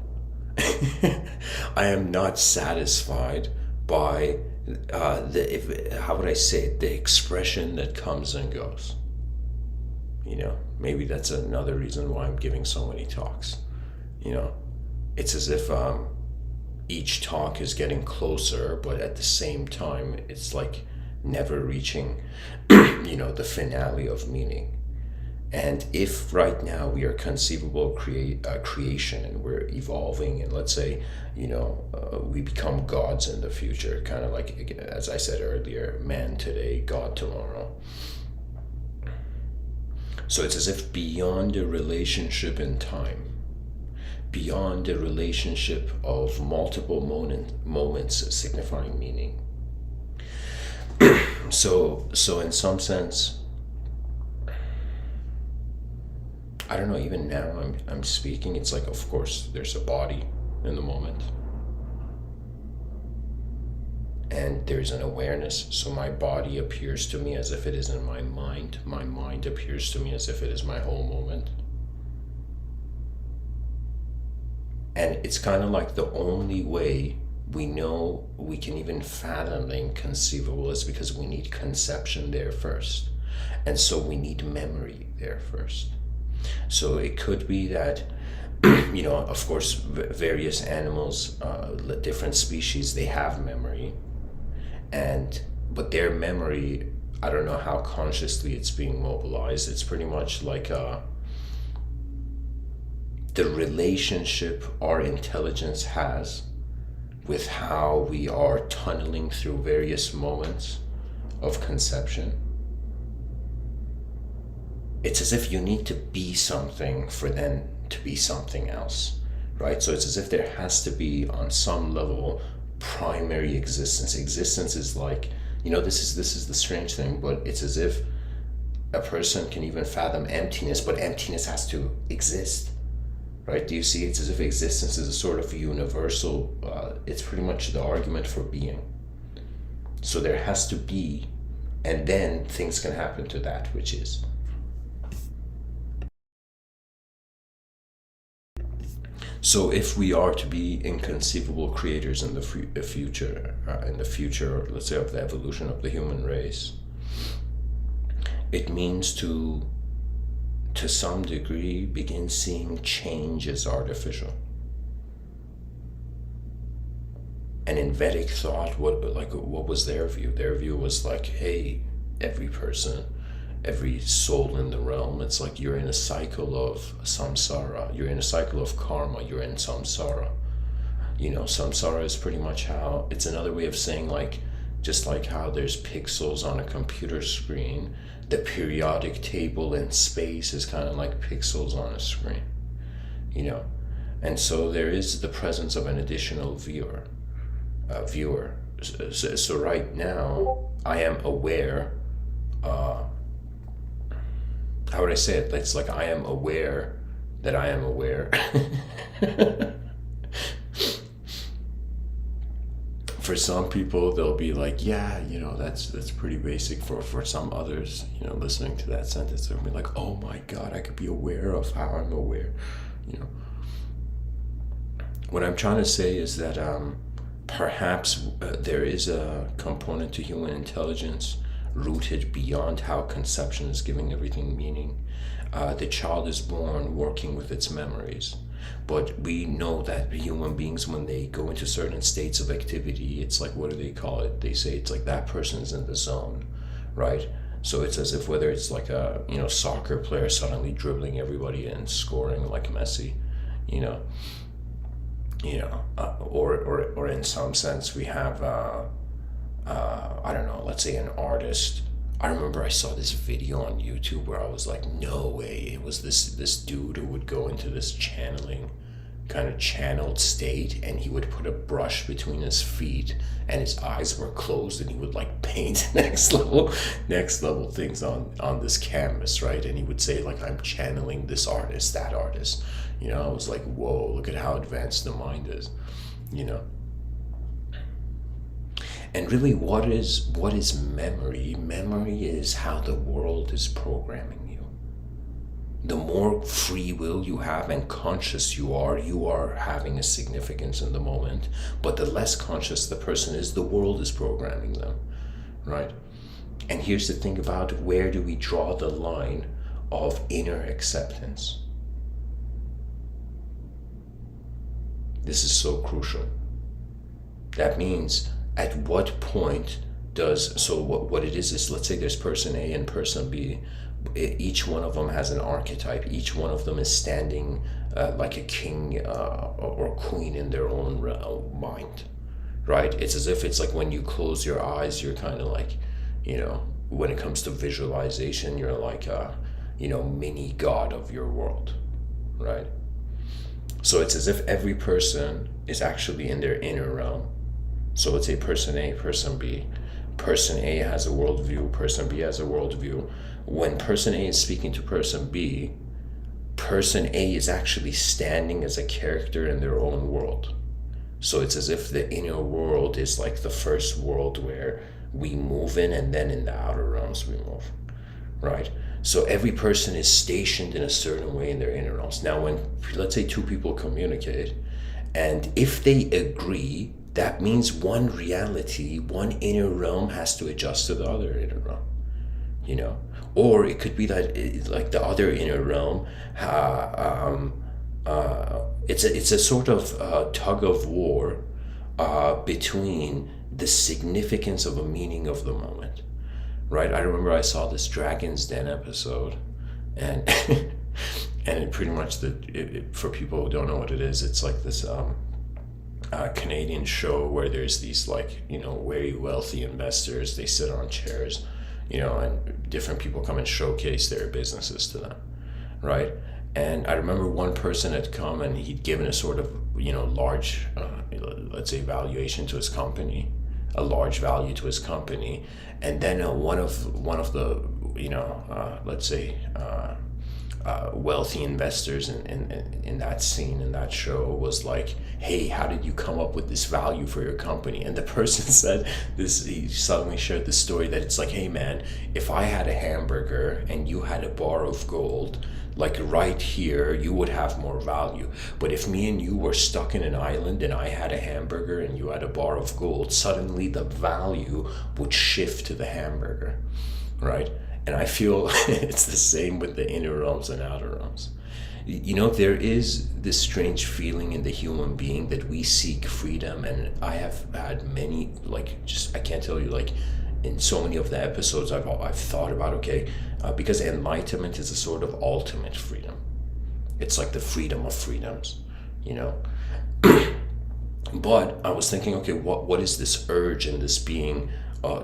I am not satisfied by how would I say it, the expression that comes and goes. Maybe that's another reason why I'm giving so many talks. It's as if each talk is getting closer, but at the same time, it's like never reaching, the finale of meaning. And if right now we are conceivable creation and we're evolving, and let's say, we become gods in the future, kind of like, as I said earlier, man today, God tomorrow. So it's as if beyond a relationship in time, beyond a relationship of multiple moments signifying meaning. So in some sense, I don't know, even now I'm speaking, it's like, of course, there's a body in the moment. And there's an awareness. So my body appears to me as if it is in my mind. My mind appears to me as if it is my whole moment. And it's kind of like the only way we know we can even fathom the inconceivable is because we need conception there first. And so we need memory there first. So it could be that, of course, various animals, different species, they have memory. But their memory, I don't know how consciously it's being mobilized. It's pretty much like the relationship our intelligence has with how we are tunneling through various moments of conception. It's as if you need to be something for then to be something else, right? So it's as if there has to be, on some level, primary existence. Existence is like, this is the strange thing, but it's as if a person can even fathom emptiness, but emptiness has to exist, right? Do you see? It's as if existence is a sort of universal, it's pretty much the argument for being. So there has to be, and then things can happen to that which is. So if we are to be inconceivable creators in the future, let's say, of the evolution of the human race, it means to some degree begin seeing change as artificial. And in Vedic thought, what was their view? Their view was like, hey, every person, every soul in the realm, it's like you're in a cycle of samsara, you're in a cycle of karma, you're in samsara. Samsara is pretty much how, it's another way of saying, like, just like how there's pixels on a computer screen, the periodic table in space is kind of like pixels on a screen, and so there is the presence of an additional viewer. So right now I am aware, how would I say it? It's like I am aware that I am aware. For some people, they'll be like, yeah, that's pretty basic. For some others, listening to that sentence, they'll be like, oh my God, I could be aware of how I'm aware. What I'm trying to say is that perhaps there is a component to human intelligence rooted beyond how conception is giving everything meaning. The child is born working with its memories. But we know that human beings, when they go into certain states of activity, it's like, what do they call it? They say it's like that person's in the zone, right? So it's as if whether it's like a soccer player suddenly dribbling everybody and scoring like Messi, or in some sense we have I don't know, let's say an artist. I remember I saw this video on YouTube where I was like, no way, it was this dude who would go into this channeling, kind of channeled state, and he would put a brush between his feet and his eyes were closed, and he would like paint next level things on this canvas, right? And he would say like, I'm channeling this artist, that artist. I was like, whoa, look at how advanced the mind is, And really, what is memory? Memory is how the world is programming you. The more free will you have and conscious you are having a significance in the moment. But the less conscious the person is, the world is programming them, right? And here's the thing about where do we draw the line of inner acceptance? This is so crucial. That means, at what point what it is let's say there's person A and person B. Each one of them has an archetype. Each one of them is standing like a king or queen in their own mind, right? It's as if it's like when you close your eyes, you're kind of like, when it comes to visualization, you're like a, mini god of your world, right? So it's as if every person is actually in their inner realm. So let's say person A, person B. Person A has a worldview, person B has a worldview. When person A is speaking to person B, person A is actually standing as a character in their own world. So it's as if the inner world is like the first world where we move in, and then in the outer realms we move, right? So every person is stationed in a certain way in their inner realms. Now, when, let's say, two people communicate, And if they agree, that means one reality, one inner realm has to adjust to the other inner realm, you know? Or it could be that like the other inner realm, it's a sort of tug of war between the significance of a meaning of the moment, right? I remember I saw this Dragon's Den episode, and and it pretty much for people who don't know what it is, it's like this Canadian show where there's these like very wealthy investors. They sit on chairs, and different people come and showcase their businesses to them, right? And I remember one person had come and he'd given a sort of large, let's say, valuation to his company, a large value to his company, and then one of the let's say wealthy investors in that scene, in that show, was like, hey, how did you come up with this value for your company? And the person said this, he suddenly shared the story that it's like, hey man, if I had a hamburger and you had a bar of gold, like right here, you would have more value. But if me and you were stuck in an island and I had a hamburger and you had a bar of gold, suddenly the value would shift to the hamburger, right? And I feel it's the same with the inner realms and outer realms. There is this strange feeling in the human being that we seek freedom. And I have had many, I can't tell you, in so many of the episodes I've thought about, okay, because enlightenment is a sort of ultimate freedom. It's like the freedom of freedoms, But I was thinking, okay, what is this urge and this being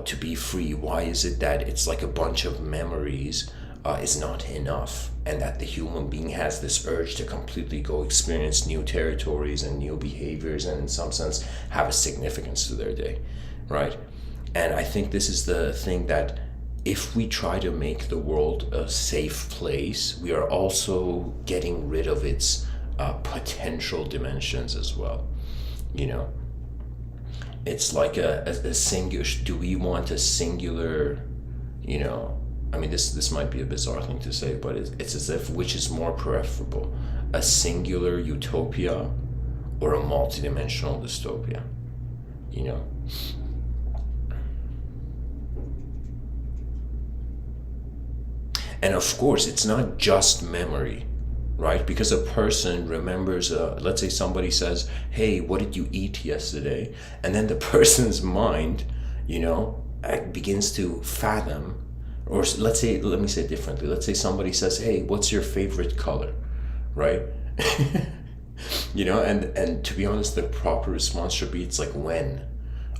to be free? Why is it that it's like a bunch of memories is not enough, and that the human being has this urge to completely go experience new territories and new behaviors, and in some sense have a significance to their day, right? And I think this is the thing, that if we try to make the world a safe place, we are also getting rid of its potential dimensions as well. It's like a singular. Do we want a singular? I mean, this might be a bizarre thing to say, but it's as if, which is more preferable, a singular utopia or a multidimensional dystopia? And of course, it's not just memory, right? Because a person remembers, let's say somebody says, hey, what did you eat yesterday? And then the person's mind, begins to fathom, or let me say it differently. Let's say somebody says, hey, what's your favorite color, right? And to be honest, the proper response should be, it's like, when?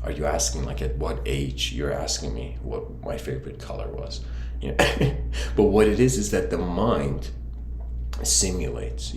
Are you asking, like, at what age you're asking me what my favorite color was? But what it is that the mind simulates,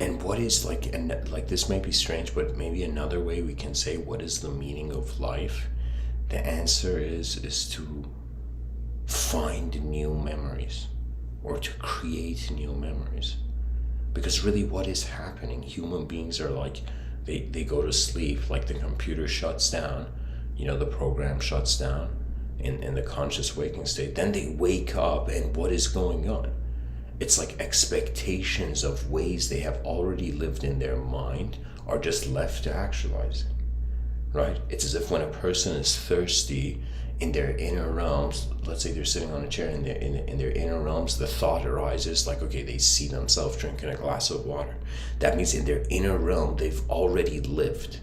And what is this may be strange, but maybe another way we can say, what is the meaning of life? The answer is to find new memories, or to create new memories. Because really, what is happening? Human beings are like, they go to sleep, like the computer shuts down, the program shuts down in the conscious waking state. Then they wake up, and what is going on? It's like expectations of ways they have already lived in their mind are just left to actualize, right? It's as if when a person is thirsty in their inner realms, let's say they're sitting on a chair, in their inner realms, the thought arises, like, okay, they see themselves drinking a glass of water. That means in their inner realm, they've already lived,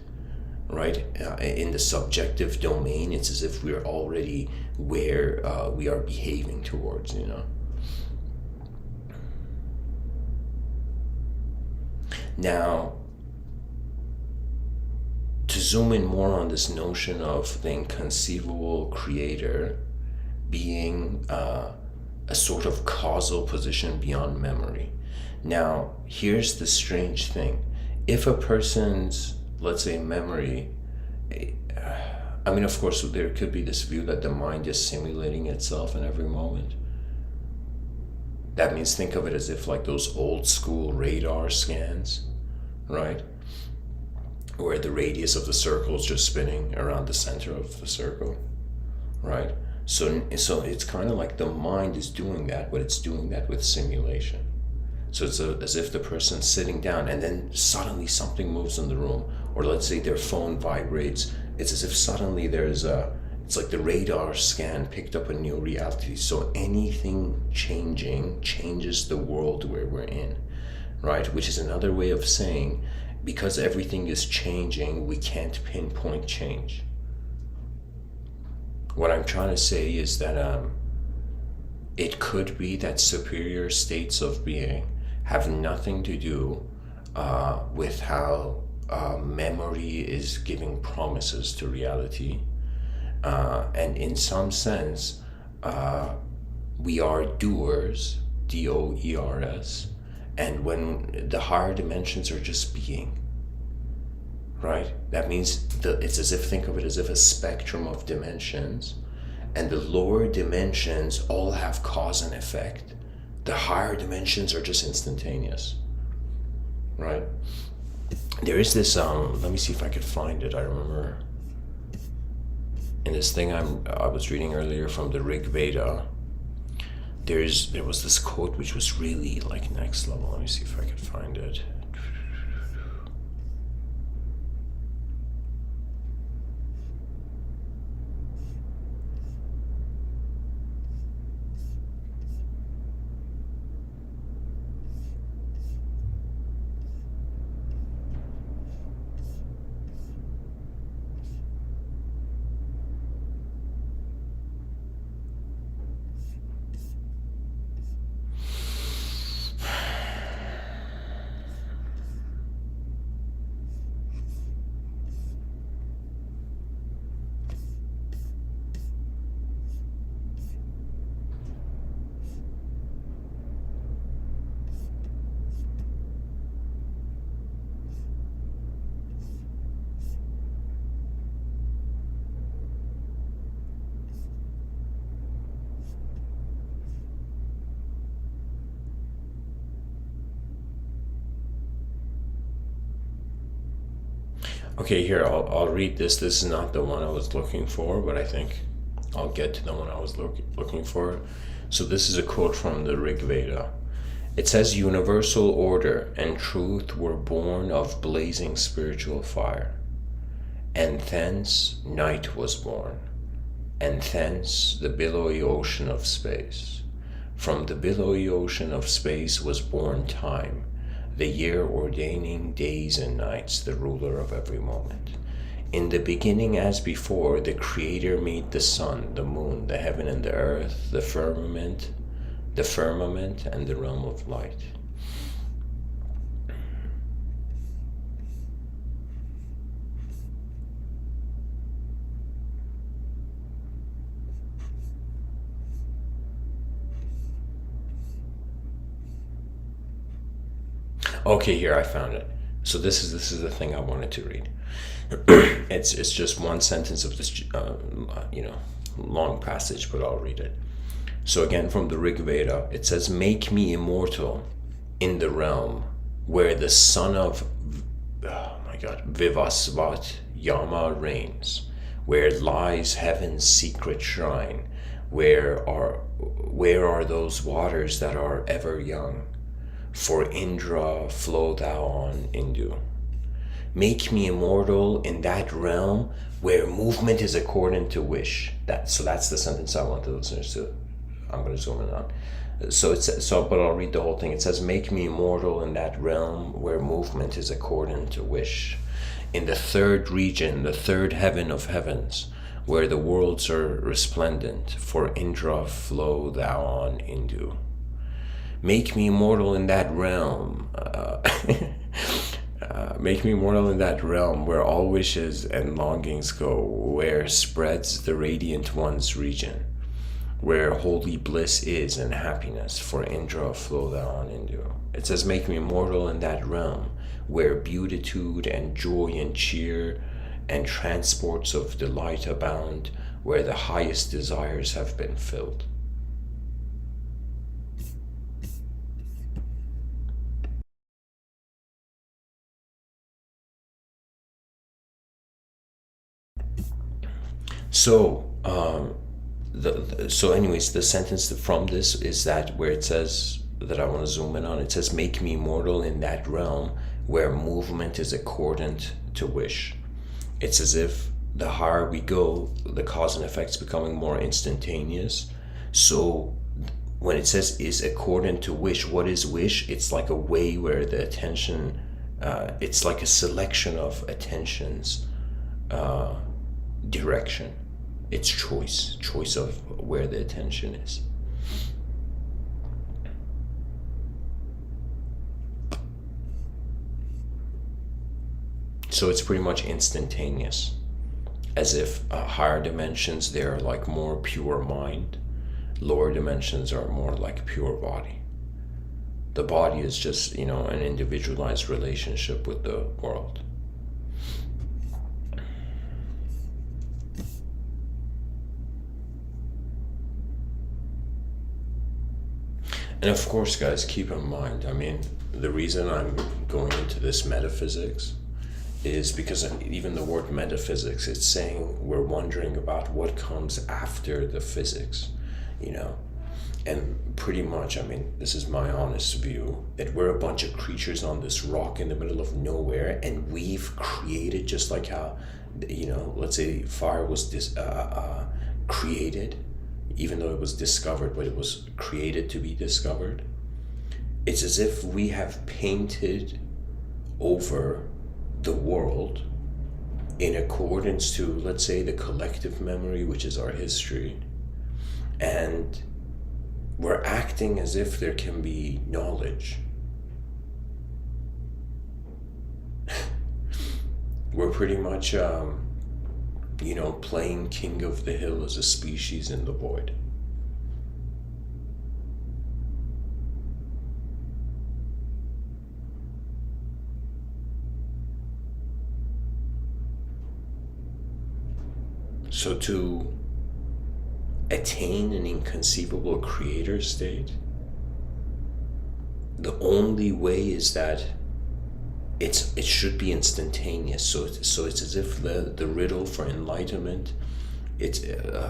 right? In the subjective domain, it's as if we're already where we are behaving towards, Now, to zoom in more on this notion of the inconceivable creator, being a sort of causal position beyond memory. Now, here's the strange thing. If a person's, let's say, memory, I mean, of course, there could be this view that the mind is simulating itself in every moment. That means think of it as if like those old school radar scans, right? Where the radius of the circle is just spinning around the center of the circle, right? So it's kind of like the mind is doing that, but it's doing that with simulation. So it's as if the person's sitting down and then suddenly something moves in the room, or let's say their phone vibrates. It's as if suddenly it's like the radar scan picked up a new reality. So anything changing changes the world where we're in, right? Which is another way of saying, because everything is changing, we can't pinpoint change. What I'm trying to say is that it could be that superior states of being have nothing to do with how memory is giving promises to reality. And in some sense, we are doers, D-O-E-R-S, and when the higher dimensions are just being, right? That means it's as if, think of it as if a spectrum of dimensions, and the lower dimensions all have cause and effect. The higher dimensions are just instantaneous, right? There is this, let me see if I could find it. I remember in this thing I was reading earlier from the Rig Veda, there was this quote which was really like next level. Let me see if I could find it. Okay, here, I'll read this. This is not the one I was looking for, but I think I'll get to the one I was looking for. So this is a quote from the Rig Veda. It says, universal order and truth were born of blazing spiritual fire, and thence night was born, and thence the billowy ocean of space. From the billowy ocean of space was born time, the year ordaining days and nights, the ruler of every moment. In the beginning, as before, the Creator made the sun, the moon, the heaven and the earth, the firmament, and the realm of light. Okay, here I found it. So this is the thing I wanted to read. It's just one sentence of this long passage, but I'll read it. So again, from the Rig Veda, it says, "Make me immortal in the realm where the son of Vivasvat Yama reigns, where lies heaven's secret shrine, where are those waters that are ever young? For Indra flow thou on Indu. Make me immortal in that realm where movement is according to wish." So that's the sentence I want the listeners to. I'm going to zoom in on. But I'll read the whole thing. It says, "Make me immortal in that realm where movement is according to wish. In the third region, the third heaven of heavens, where the worlds are resplendent. For Indra flow thou on Indu. Make me immortal in that realm. Make me immortal in that realm where all wishes and longings go, where spreads the radiant one's region, where holy bliss is and happiness for Indra flow thereon into. It says, make me immortal in that realm where beatitude and joy and cheer and transports of delight abound, where the highest desires have been filled. So, anyways, the sentence from this is that where it says that I want to zoom in on, it says, make me immortal in that realm where movement is accordant to wish. It's as if the higher we go, the cause and effects becoming more instantaneous. So when it says is accordant to wish, what is wish? It's like a way where the attention, it's like a selection of attentions, direction. It's choice of where the attention is. So it's pretty much instantaneous, as if higher dimensions, they're like more pure mind, lower dimensions are more like pure body. The body is just, an individualized relationship with the world. And of course, guys, keep in mind, the reason I'm going into this metaphysics is because even the word metaphysics, it's saying we're wondering about what comes after the physics, And pretty much, this is my honest view, that we're a bunch of creatures on this rock in the middle of nowhere, and we've created, just like how, let's say fire was created, even though it was discovered, but it was created to be discovered. It's as if we have painted over the world in accordance to, let's say, the collective memory, which is our history, and we're acting as if there can be knowledge. We're pretty much playing king of the hill as a species in the void. So to attain an inconceivable creator state, the only way is that it should be instantaneous. So it's as if the riddle for enlightenment, it's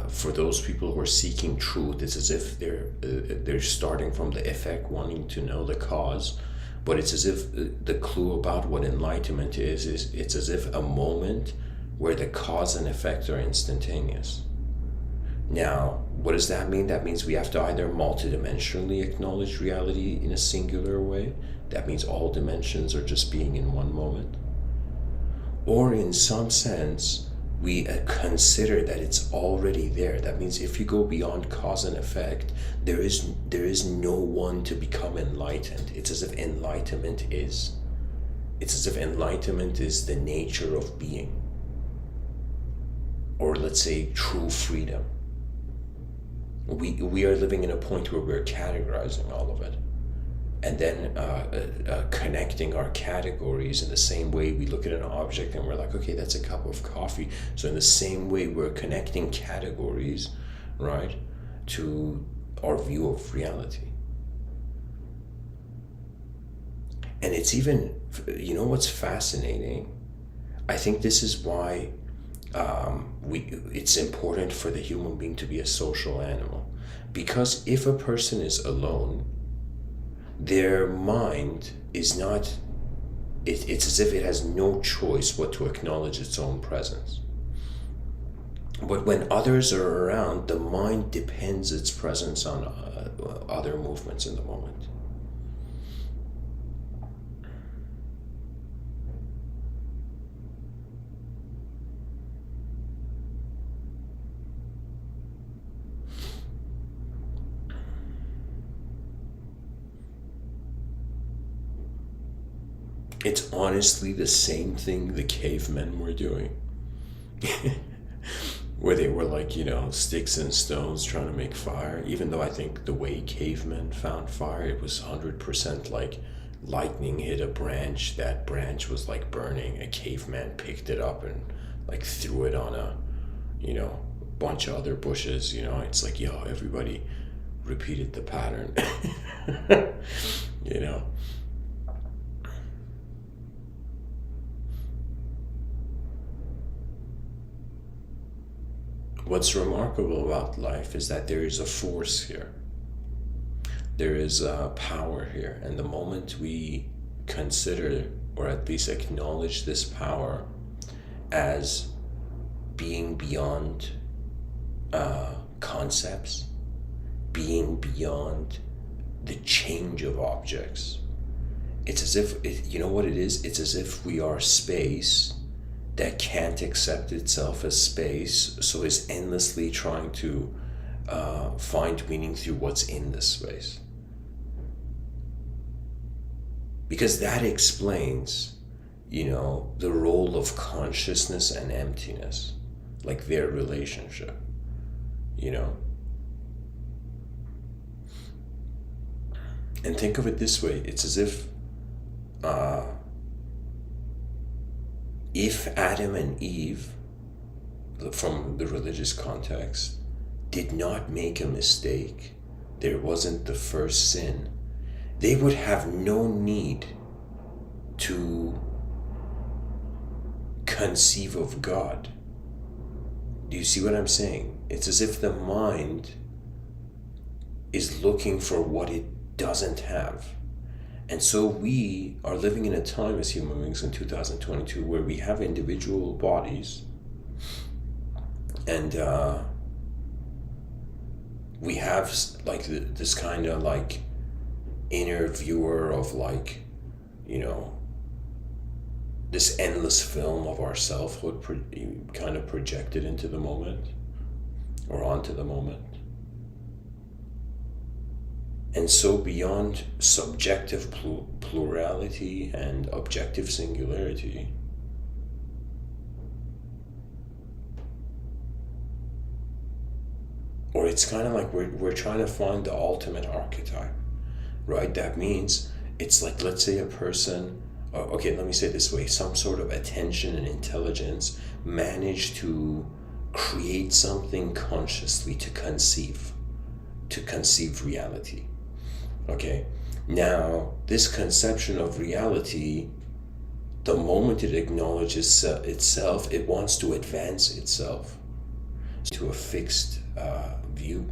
for those people who are seeking truth, it's as if they're starting from the effect, wanting to know the cause, but it's as if the clue about what enlightenment is it's as if a moment where the cause and effect are instantaneous. Now, what does that mean? That means we have to either multidimensionally acknowledge reality in a singular way. That means all dimensions are just being in one moment. Or in some sense, we consider that it's already there. That means if you go beyond cause and effect, there is no one to become enlightened. It's as if enlightenment is. It's as if enlightenment is the nature of being. Or let's say true freedom. We are living in a point where we're categorizing all of it, and then connecting our categories in the same way we look at an object and we're like, okay, that's a cup of coffee. So in the same way, we're connecting categories, right, to our view of reality. And it's even, what's fascinating? I think this is why it's important for the human being to be a social animal, because if a person is alone, their mind is not, it's as if it has no choice but to acknowledge its own presence. But when others are around, the mind depends its presence on other movements in the moment. It's honestly the same thing the cavemen were doing. where they were like, sticks and stones trying to make fire. Even though I think the way cavemen found fire, it was 100% like lightning hit a branch, that branch was like burning, a caveman picked it up and like threw it on a, bunch of other bushes. It's like, everybody repeated the pattern. you know What's remarkable about life is that there is a force here. There is a power here. And the moment we consider, or at least acknowledge, this power as being beyond concepts, being beyond the change of objects, it's as if, you know what it is? It's as if we are space that can't accept itself as space, so is endlessly trying to find meaning through what's in this space. Because that explains, the role of consciousness and emptiness, like their relationship, And think of it this way, it's as if Adam and Eve, from the religious context, did not make a mistake, there wasn't the first sin, they would have no need to conceive of God. Do you see what I'm saying? It's as if the mind is looking for what it doesn't have. And so we are living in a time as human beings in 2022 where we have individual bodies, and we have like this kind of like inner viewer of like, this endless film of our selfhood kind of projected into the moment or onto the moment. And so beyond subjective plurality and objective singularity, or it's kind of like we're trying to find the ultimate archetype, right? That means it's like, let's say a person, okay, let me say it this way, some sort of attention and intelligence managed to create something consciously to conceive reality. Okay, now this conception of reality, the moment it acknowledges itself, it wants to advance itself to a fixed view.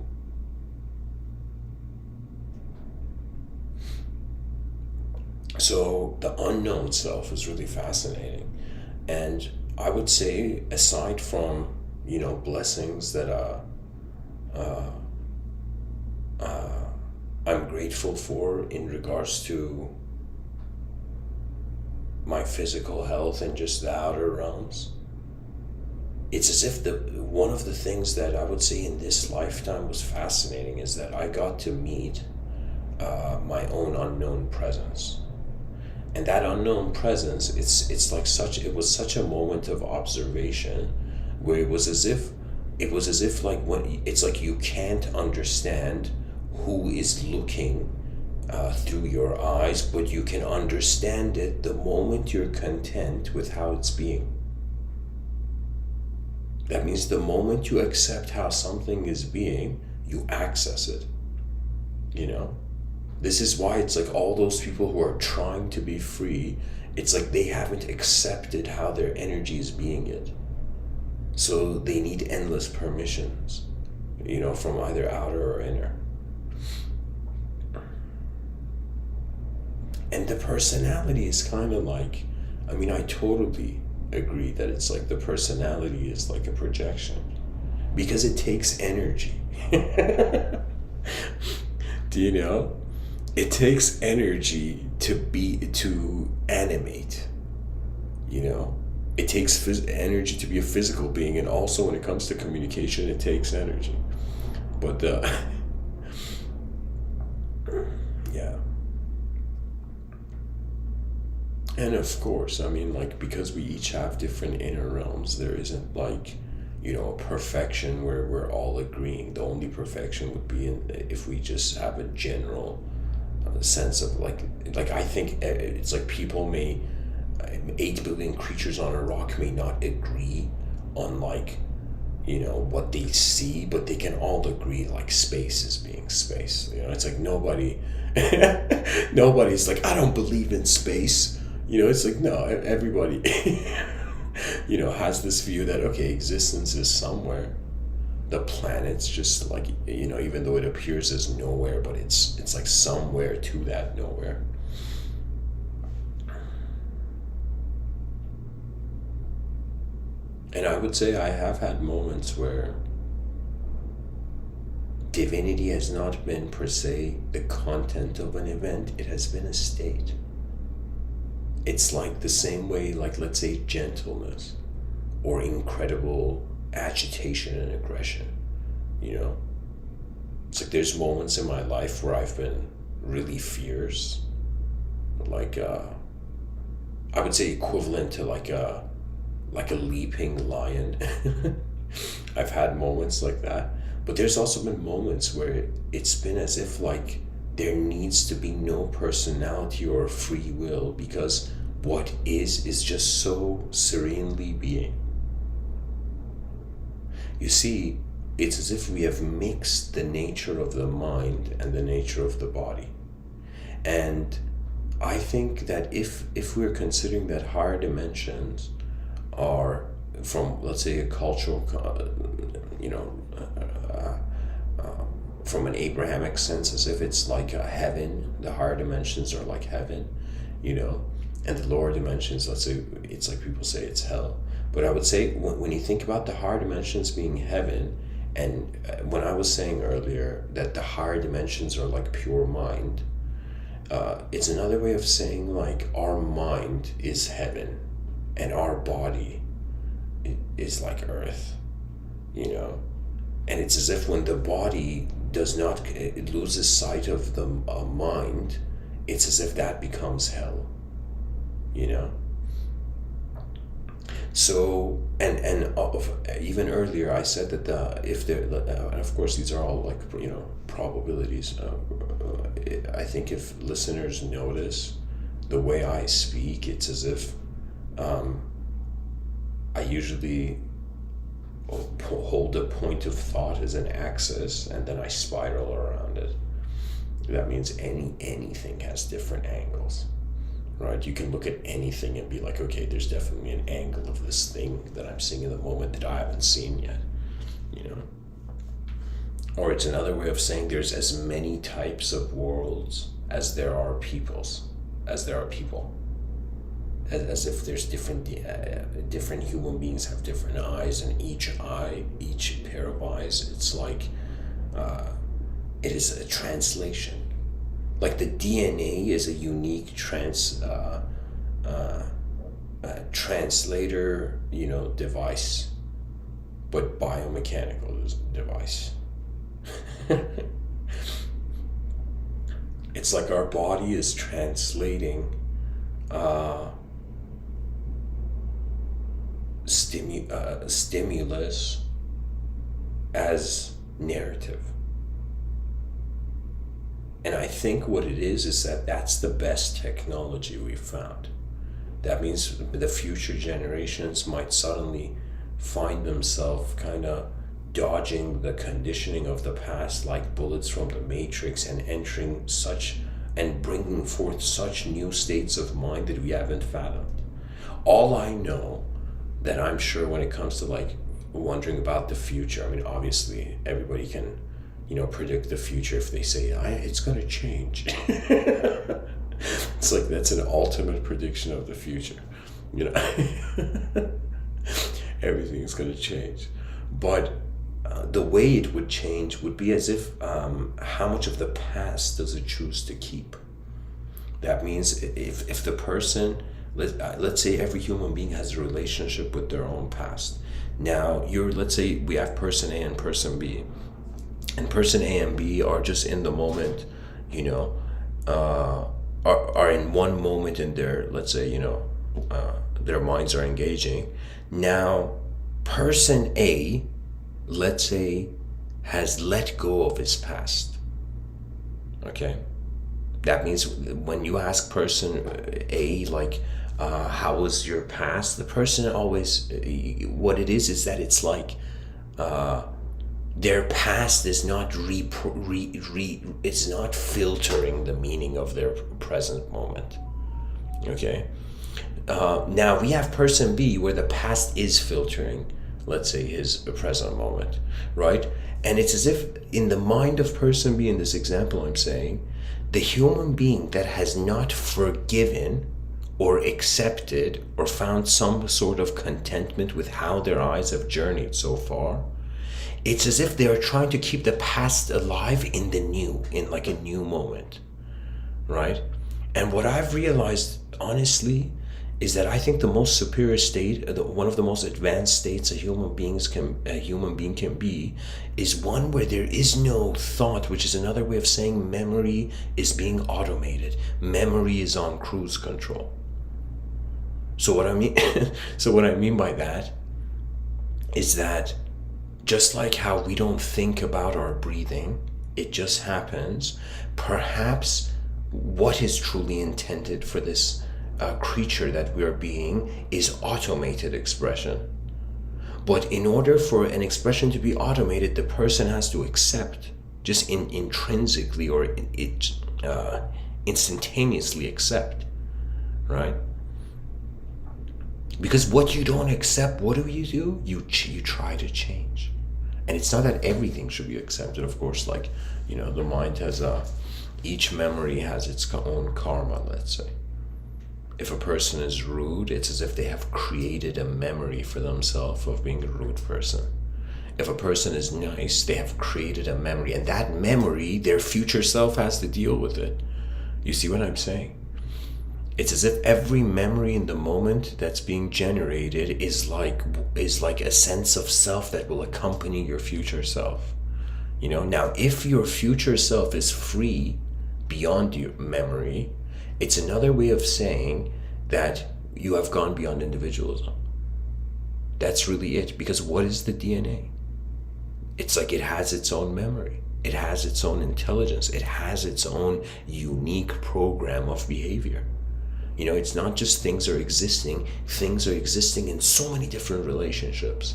So the unknown self is really fascinating. And I would say, aside from, blessings that I'm grateful for in regards to my physical health and just the outer realms, it's as if one of the things that I would say in this lifetime was fascinating is that I got to meet my own unknown presence. And that unknown presence, it was such a moment of observation where it was as if like it's like you can't understand who is looking through your eyes, but you can understand it the moment you're content with how it's being. That means the moment you accept how something is being, you access it. This is why it's like all those people who are trying to be free, it's like they haven't accepted how their energy is being it. So they need endless permissions, from either outer or inner. And the personality is kind of like, I totally agree that it's like the personality is like a projection because it takes energy. Do you know? It takes energy to animate, It takes energy to be a physical being, and also when it comes to communication, it takes energy. But yeah. And of course, because we each have different inner realms, there isn't like perfection where we're all agreeing. The only perfection would be if we just have a general sense of like I think it's like people may 8 billion creatures on a rock may not agree on like what they see, but they can all agree like space is being space. It's like nobody's like, I don't believe in space. It's like, no, everybody has this view that okay, existence is somewhere. The planet's just like, even though it appears as nowhere, but it's like somewhere to that nowhere. And I would say I have had moments where divinity has not been per se the content of an event, it has been a state. It's like the same way, like let's say gentleness or incredible agitation and aggression. It's like there's moments in my life where I've been really fierce, like I would say equivalent to like a leaping lion. I've had moments like that, but there's also been moments where it's been as if like there needs to be no personality or free will, because what is just so serenely being. You see, it's as if we have mixed the nature of the mind and the nature of the body. And I think that if we're considering that higher dimensions are from, let's say, a cultural, from an Abrahamic sense, as if it's like a heaven, the higher dimensions are like heaven, and the lower dimensions, let's say, it's like people say it's hell. But I would say when you think about the higher dimensions being heaven, and when I was saying earlier that the higher dimensions are like pure mind, it's another way of saying like our mind is heaven and our body is like earth, and it's as if when the body does not, it loses sight of the mind, it's as if that becomes hell, So, and even earlier I said that and of course these are all like, probabilities. I think if listeners notice the way I speak, it's as if I usually hold a point of thought as an axis and then I spiral around it. That means anything has different angles. Right? You can look at anything and be like, okay, there's definitely an angle of this thing that I'm seeing in the moment that I haven't seen yet, Or it's another way of saying there's as many types of worlds as there are peoples, as if there's different human beings have different eyes, and each pair of eyes, it's like, it is a translation. Like the DNA is a unique translator, device, but biomechanical device. It's like our body is translating stimulus as narrative. And I think what it is that that's the best technology we've found. That means the future generations might suddenly find themselves kind of dodging the conditioning of the past like bullets from the Matrix, and entering and bringing forth such new states of mind that we haven't fathomed. All I know that I'm sure when it comes to like wondering about the future, I mean, obviously everybody can predict the future if they say it's going to change. It's like that's an ultimate prediction of the future. Everything is going to change. But the way it would change would be as if how much of the past does it choose to keep? That means if the person, let's say every human being has a relationship with their own past. Now let's say we have person A and person B. And person A and B are just in the moment, are in one moment in their, let's say, their minds are engaging. Now, Person A, let's say, has let go of his past. Okay? That means when you ask person A, like, how was your past? The person always, what it is that it's like, their past is not it's not filtering the meaning of their present moment. Okay? Now we have person B where the past is filtering, let's say, his present moment, right? And it's as if in the mind of person B in this example I'm saying, the human being that has not forgiven or accepted or found some sort of contentment with how their eyes have journeyed so far, it's as if they're trying to keep the past alive in the new, in like a new moment, right? And what I've realized, honestly, is that I think the most superior state, one of the most advanced states a human being can be, is one where there is no thought, which is another way of saying memory is being automated. Memory is on cruise control. So what I mean by that is that just like how we don't think about our breathing, it just happens. Perhaps what is truly intended for this creature that we're being is automated expression. But in order for an expression to be automated, the person has to accept, just intrinsically or instantaneously accept, right? Because what you don't accept, what do? You try to change. And it's not that everything should be accepted, of course, like, the mind has each memory has its own karma, let's say. If a person is rude, it's as if they have created a memory for themselves of being a rude person. If a person is nice, they have created a memory, and that memory, their future self has to deal with it. You see what I'm saying? It's as if every memory in the moment that's being generated is like a sense of self that will accompany your future self. Now if your future self is free beyond your memory, it's another way of saying that you have gone beyond individualism. That's really it. Because what is the DNA? It's like it has its own memory. It has its own intelligence. It has its own unique program of behavior. It's not just things are existing in so many different relationships.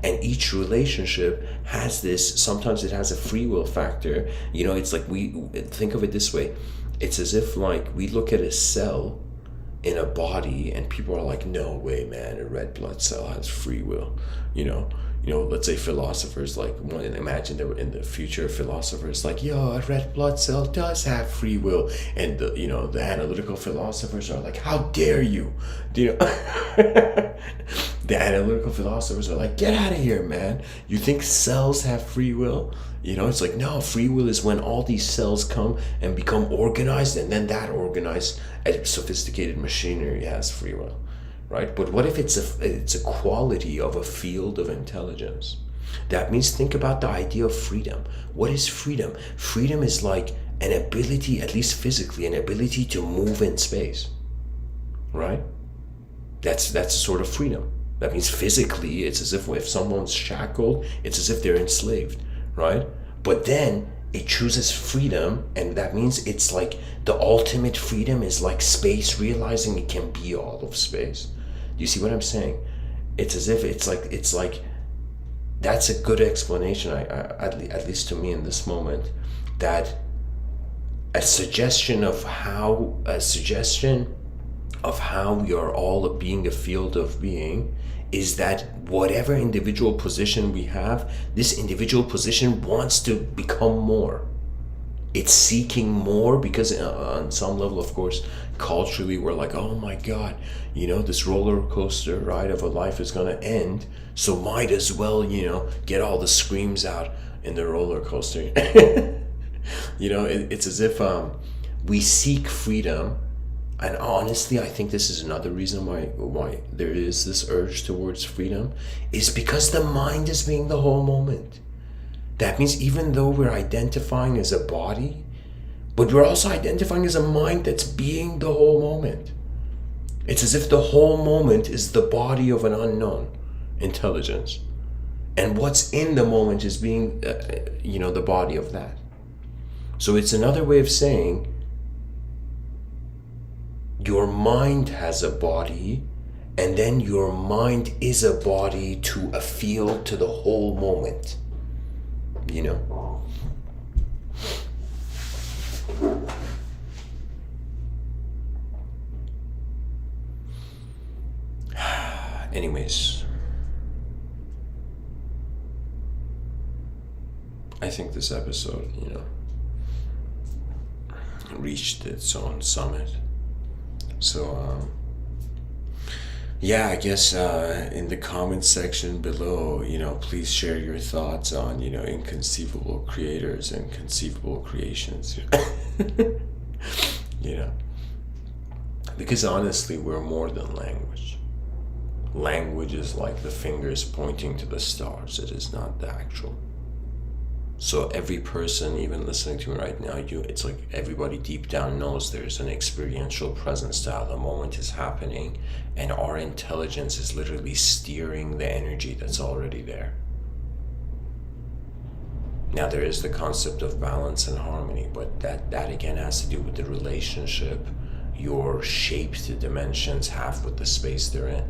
And each relationship has this, sometimes it has a free will factor. It's like, we think of it this way. It's as if like we look at a cell in a body and people are like, no way, man, a red blood cell has free will. Let's say philosophers, like, imagine that in the future, philosophers like, a red blood cell does have free will. And the analytical philosophers are like, how dare you? The analytical philosophers are like, get out of here, man. You think cells have free will? It's like, no, free will is when all these cells come and become organized, and then that organized, sophisticated machinery has free will. Right? But what if it's a quality of a field of intelligence? That means think about the idea of freedom. What is freedom? Freedom is like an ability, at least physically, an ability to move in space. Right? That's a sort of freedom. That means physically, it's as if someone's shackled, it's as if they're enslaved, right? But then it chooses freedom, and that means it's like the ultimate freedom is like space, realizing it can be all of space. Do you see what I'm saying? It's as if it's like that's a good explanation, at least to me in this moment, that a suggestion of how we are all being a field of being is that whatever individual position we have, this individual position wants to become more. It's seeking more because on some level, of course, culturally, we're like, oh my God, this roller coaster ride of a life is going to end. So might as well, get all the screams out in the roller coaster. It's as if we seek freedom. And honestly, I think this is another reason why there is this urge towards freedom, is because the mind is being the whole moment. That means even though we're identifying as a body, but we're also identifying as a mind that's being the whole moment. It's as if the whole moment is the body of an unknown. intelligence. And what's in the moment is being, the body of that. So it's another way of saying your mind has a body, and then your mind is a body to a field to the whole moment. Anyways, I think this episode, reached its own summit. So, I guess in the comment section below, please share your thoughts on, inconceivable creators and conceivable creations. Because honestly, we're more than language. Language is like the fingers pointing to the stars. It is not the actual. So every person, even listening to me right now, it's like everybody deep down knows there's an experiential presence to how the moment is happening, and our intelligence is literally steering the energy that's already there. Now there is the concept of balance and harmony, but that again has to do with the relationship your shaped dimensions have with the space they're in.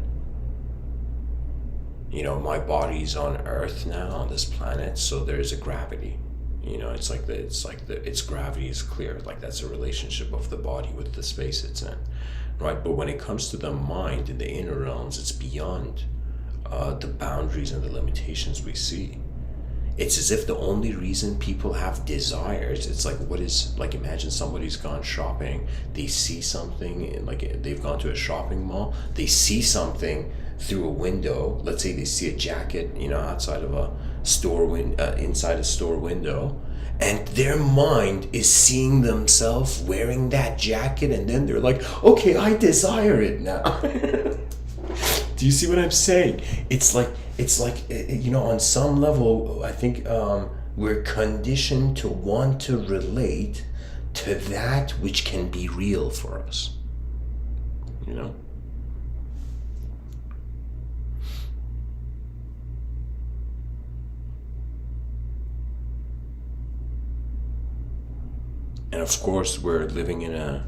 My body's on Earth now, on this planet, so there's a gravity. Its gravity is clear. Like that's a relationship of the body with the space it's in, right? But when it comes to the mind in the inner realms, it's beyond the boundaries and the limitations we see. It's as if the only reason people have desires, it's like imagine somebody's gone shopping, they see something, like they've gone to a shopping mall, they see something through a window. Let's say they see a jacket, outside of a store inside a store window, and their mind is seeing themselves wearing that jacket, and then they're like, okay, I desire it now. Do you see what I'm saying? It's like on some level, I think we're conditioned to want to relate to that which can be real for us. And of course, we're living in a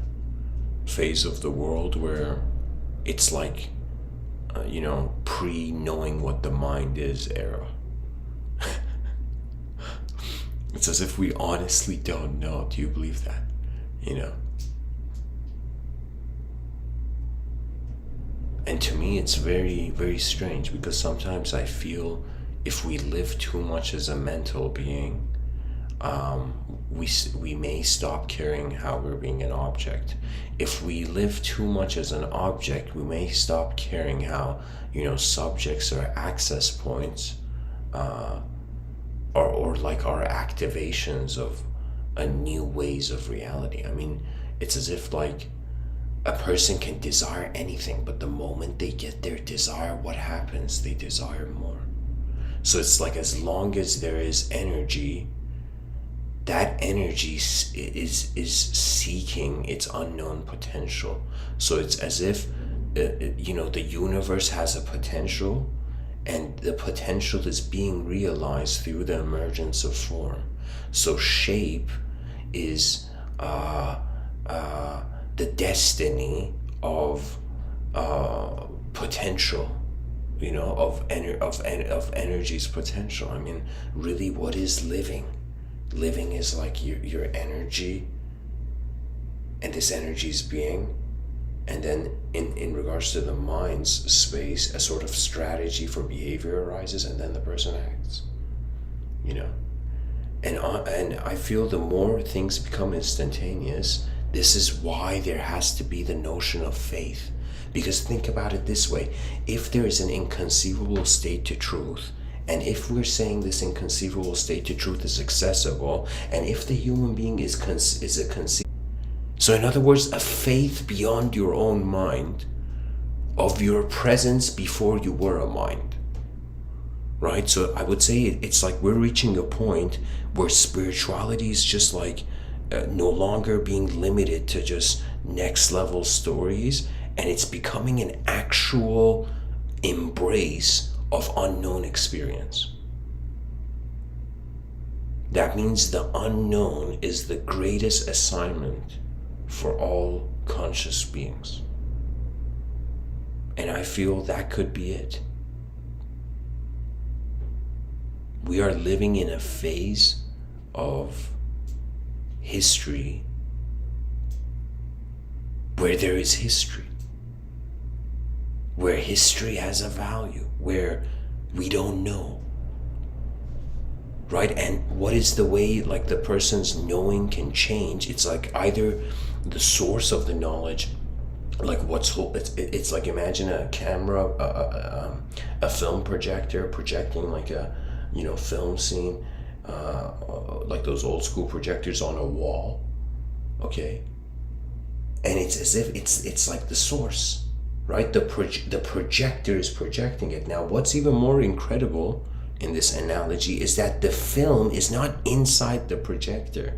phase of the world where it's like, pre-knowing what the mind is era. It's as if we honestly don't know. Do you believe that? And to me, it's very, very strange, because sometimes I feel if we live too much as a mental being, we may stop caring how we're being an object. If we live too much as an object, we may stop caring how, subjects are access points, or like our activations of a new ways of reality. I mean, it's as if like a person can desire anything, but the moment they get their desire, what happens? They desire more. So it's like as long as there is energy, that energy is seeking its unknown potential. So it's as if, the universe has a potential, and the potential is being realized through the emergence of form. So shape is the destiny of potential, of energy's potential. I mean, really, what is living? Living is like your energy, and this energy's being, and then in regards to the mind's space, a sort of strategy for behavior arises, and then the person acts. And I feel the more things become instantaneous, this is why there has to be the notion of faith. Because think about it this way: if there is an inconceivable state to truth, and if we're saying this inconceivable state to truth is accessible, and if the human being is a conceivable, so in other words, a faith beyond your own mind, of your presence before you were a mind, right? So I would say it's like we're reaching a point where spirituality is just like no longer being limited to just next level stories, and it's becoming an actual embrace of unknown experience. That means the unknown is the greatest assignment for all conscious beings. And I feel that could be it. We are living in a phase of history where there is history, where history has a value, where we don't know, right? And what is the way, like, the person's knowing can change? It's like either the source of the knowledge, like it's like, imagine a camera, a film projector projecting like a film scene, like those old school projectors on a wall, okay? And it's as if it's like the source, right? The projector is projecting it. Now, what's even more incredible in this analogy is that the film is not inside the projector.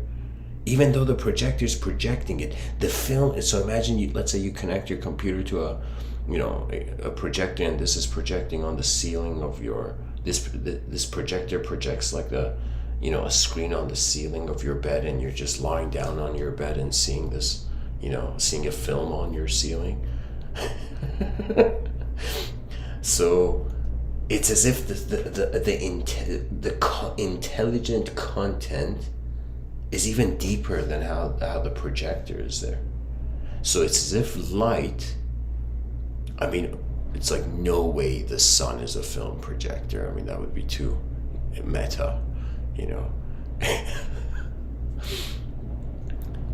Even though the projector is projecting it, the film is, so imagine let's say you connect your computer to a projector, and this is projecting on the ceiling of your, this projector projects like a screen on the ceiling of your bed, and you're just lying down on your bed and seeing this, seeing a film on your ceiling. So it's as if the intelligent content is even deeper than how the projector is there. So it's as if light, I mean, it's like no way the sun is a film projector. I mean, that would be too meta,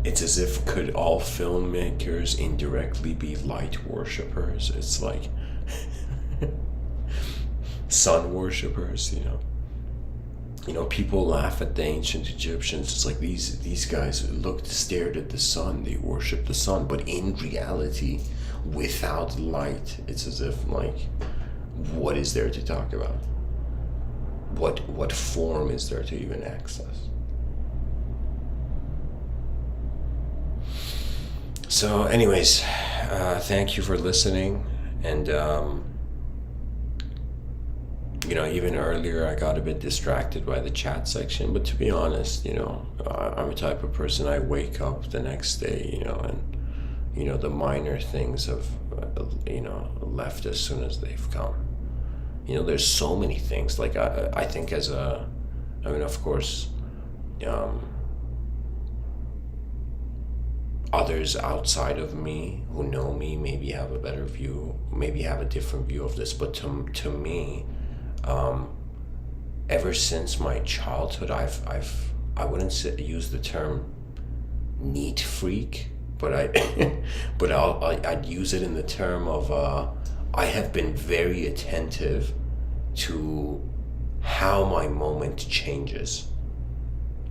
It's as if, could all filmmakers indirectly be light worshippers? It's like sun worshippers, people laugh at the ancient Egyptians. It's like these guys stared at the sun, they worshiped the sun, but in reality, without light, it's as if, like, what is there to talk about? What form is there to even access? So anyways, thank you for listening. And even earlier I got a bit distracted by the chat section, but to be honest, I'm a type of person, I wake up the next day, and the minor things have left as soon as they've come. There's so many things, like I think of course, others outside of me who know me maybe have a better view, maybe have a different view of this, but to me, ever since my childhood, I wouldn't use the term neat freak, but I'd use it in the term of I have been very attentive to how my moment changes.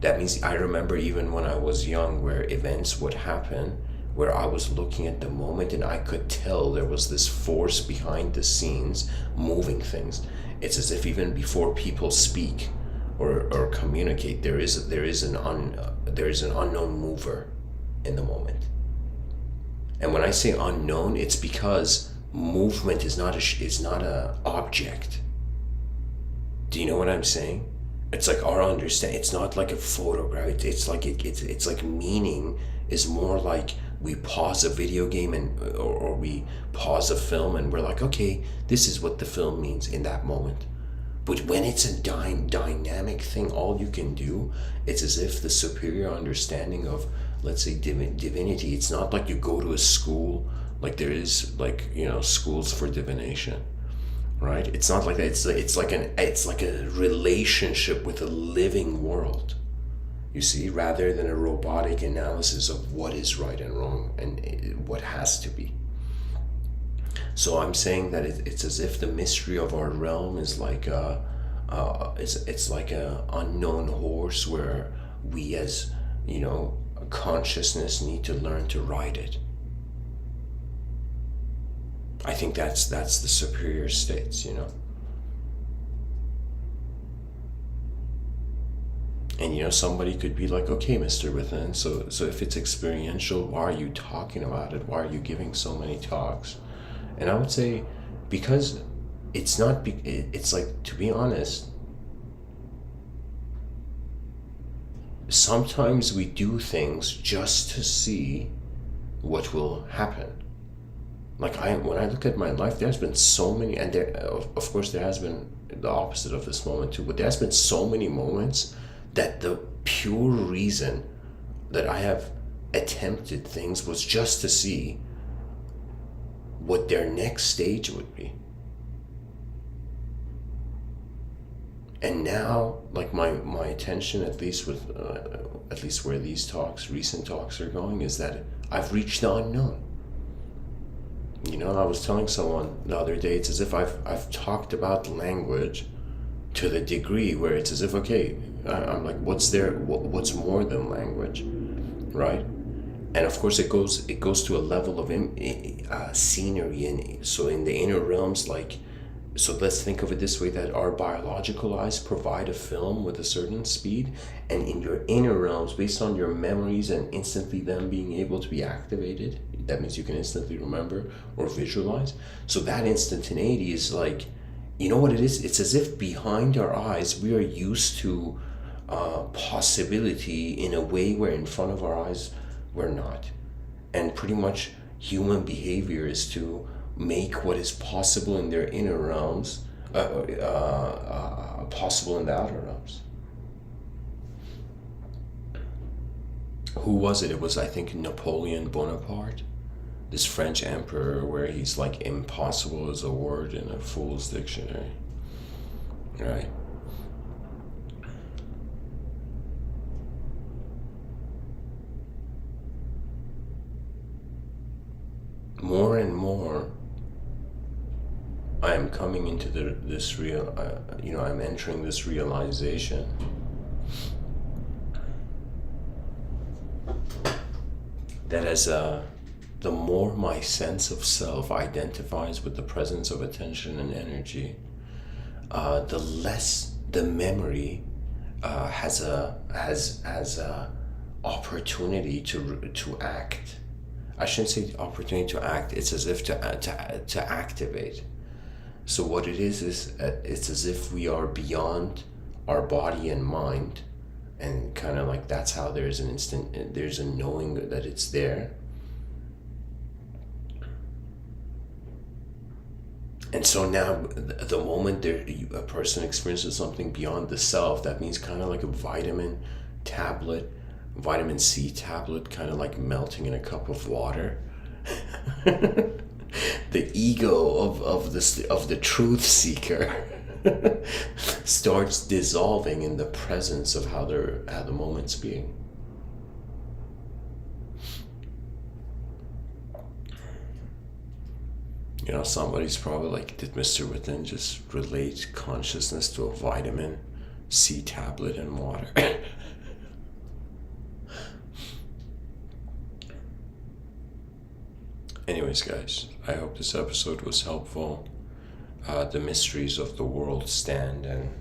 That means I remember even when I was young where events would happen where I was looking at the moment and I could tell there was this force behind the scenes moving things. It's as if even before people speak or communicate, there is an unknown mover in the moment. And when I say unknown, it's because movement is not a object. Do you know what I'm saying? It's like our understanding. It's not like a photograph. It's like meaning is more like we pause a video game or we pause a film and we're like, okay, this is what the film means in that moment. But when it's a dynamic thing, all you can do, it's as if the superior understanding of, let's say, divinity. It's not like you go to a school, like there is, like, schools for divination, right? It's not like that. It's like a relationship with a living world, you see, rather than a robotic analysis of what is right and wrong and what has to be. So I'm saying that it's as if the mystery of our realm is like it's like a unknown horse where we as consciousness need to learn to ride it. I think that's the superior states, And somebody could be like, okay, Mr. Within, so if it's experiential, why are you talking about it? Why are you giving so many talks? And I would say, because it's not it's like, to be honest, sometimes we do things just to see what will happen. Like, when I look at my life, there's been so many, and there, of course, there has been the opposite of this moment too, but there's been so many moments that the pure reason that I have attempted things was just to see what their next stage would be. And now, like, my attention, at least with at least where these recent talks are going, is that I've reached the unknown. You know, I was telling someone the other day, it's as if I've talked about language to the degree where it's as if, okay, I'm like, what's more than language, right? And of course, it goes to a level of scenery, and so in the inner realms, like, so let's think of it this way, that our biological eyes provide a film with a certain speed, and in your inner realms, based on your memories and instantly them being able to be activated, that means you can instantly remember or visualize. So that instantaneity is like, you know what it is? It's as if behind our eyes, we are used to possibility in a way where in front of our eyes, we're not. And pretty much human behavior is to make what is possible in their inner realms possible in the outer realms. Who was it? It was, I think, Napoleon Bonaparte, this French emperor, where he's like, impossible is a word in a fool's dictionary, right? More and more, I am coming into I'm entering this realization that the more my sense of self identifies with the presence of attention and energy, the less the memory has a opportunity to act. I shouldn't say opportunity to act. It's as if to activate. So what it is it's as if we are beyond our body and mind, and kind of like, that's how there's a knowing that it's there. And so now, the moment a person experiences something beyond the self, that means kind of like a vitamin C tablet, kind of like melting in a cup of water. The ego of the truth seeker starts dissolving in the presence of how the moment's being. You know, somebody's probably like, did Mr. Within just relate consciousness to a vitamin C tablet and water? Anyways, guys, I hope this episode was helpful. The mysteries of the world stand, and,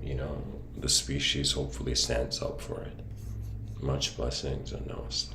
you know, the species hopefully stands up for it. Much blessings and namaste.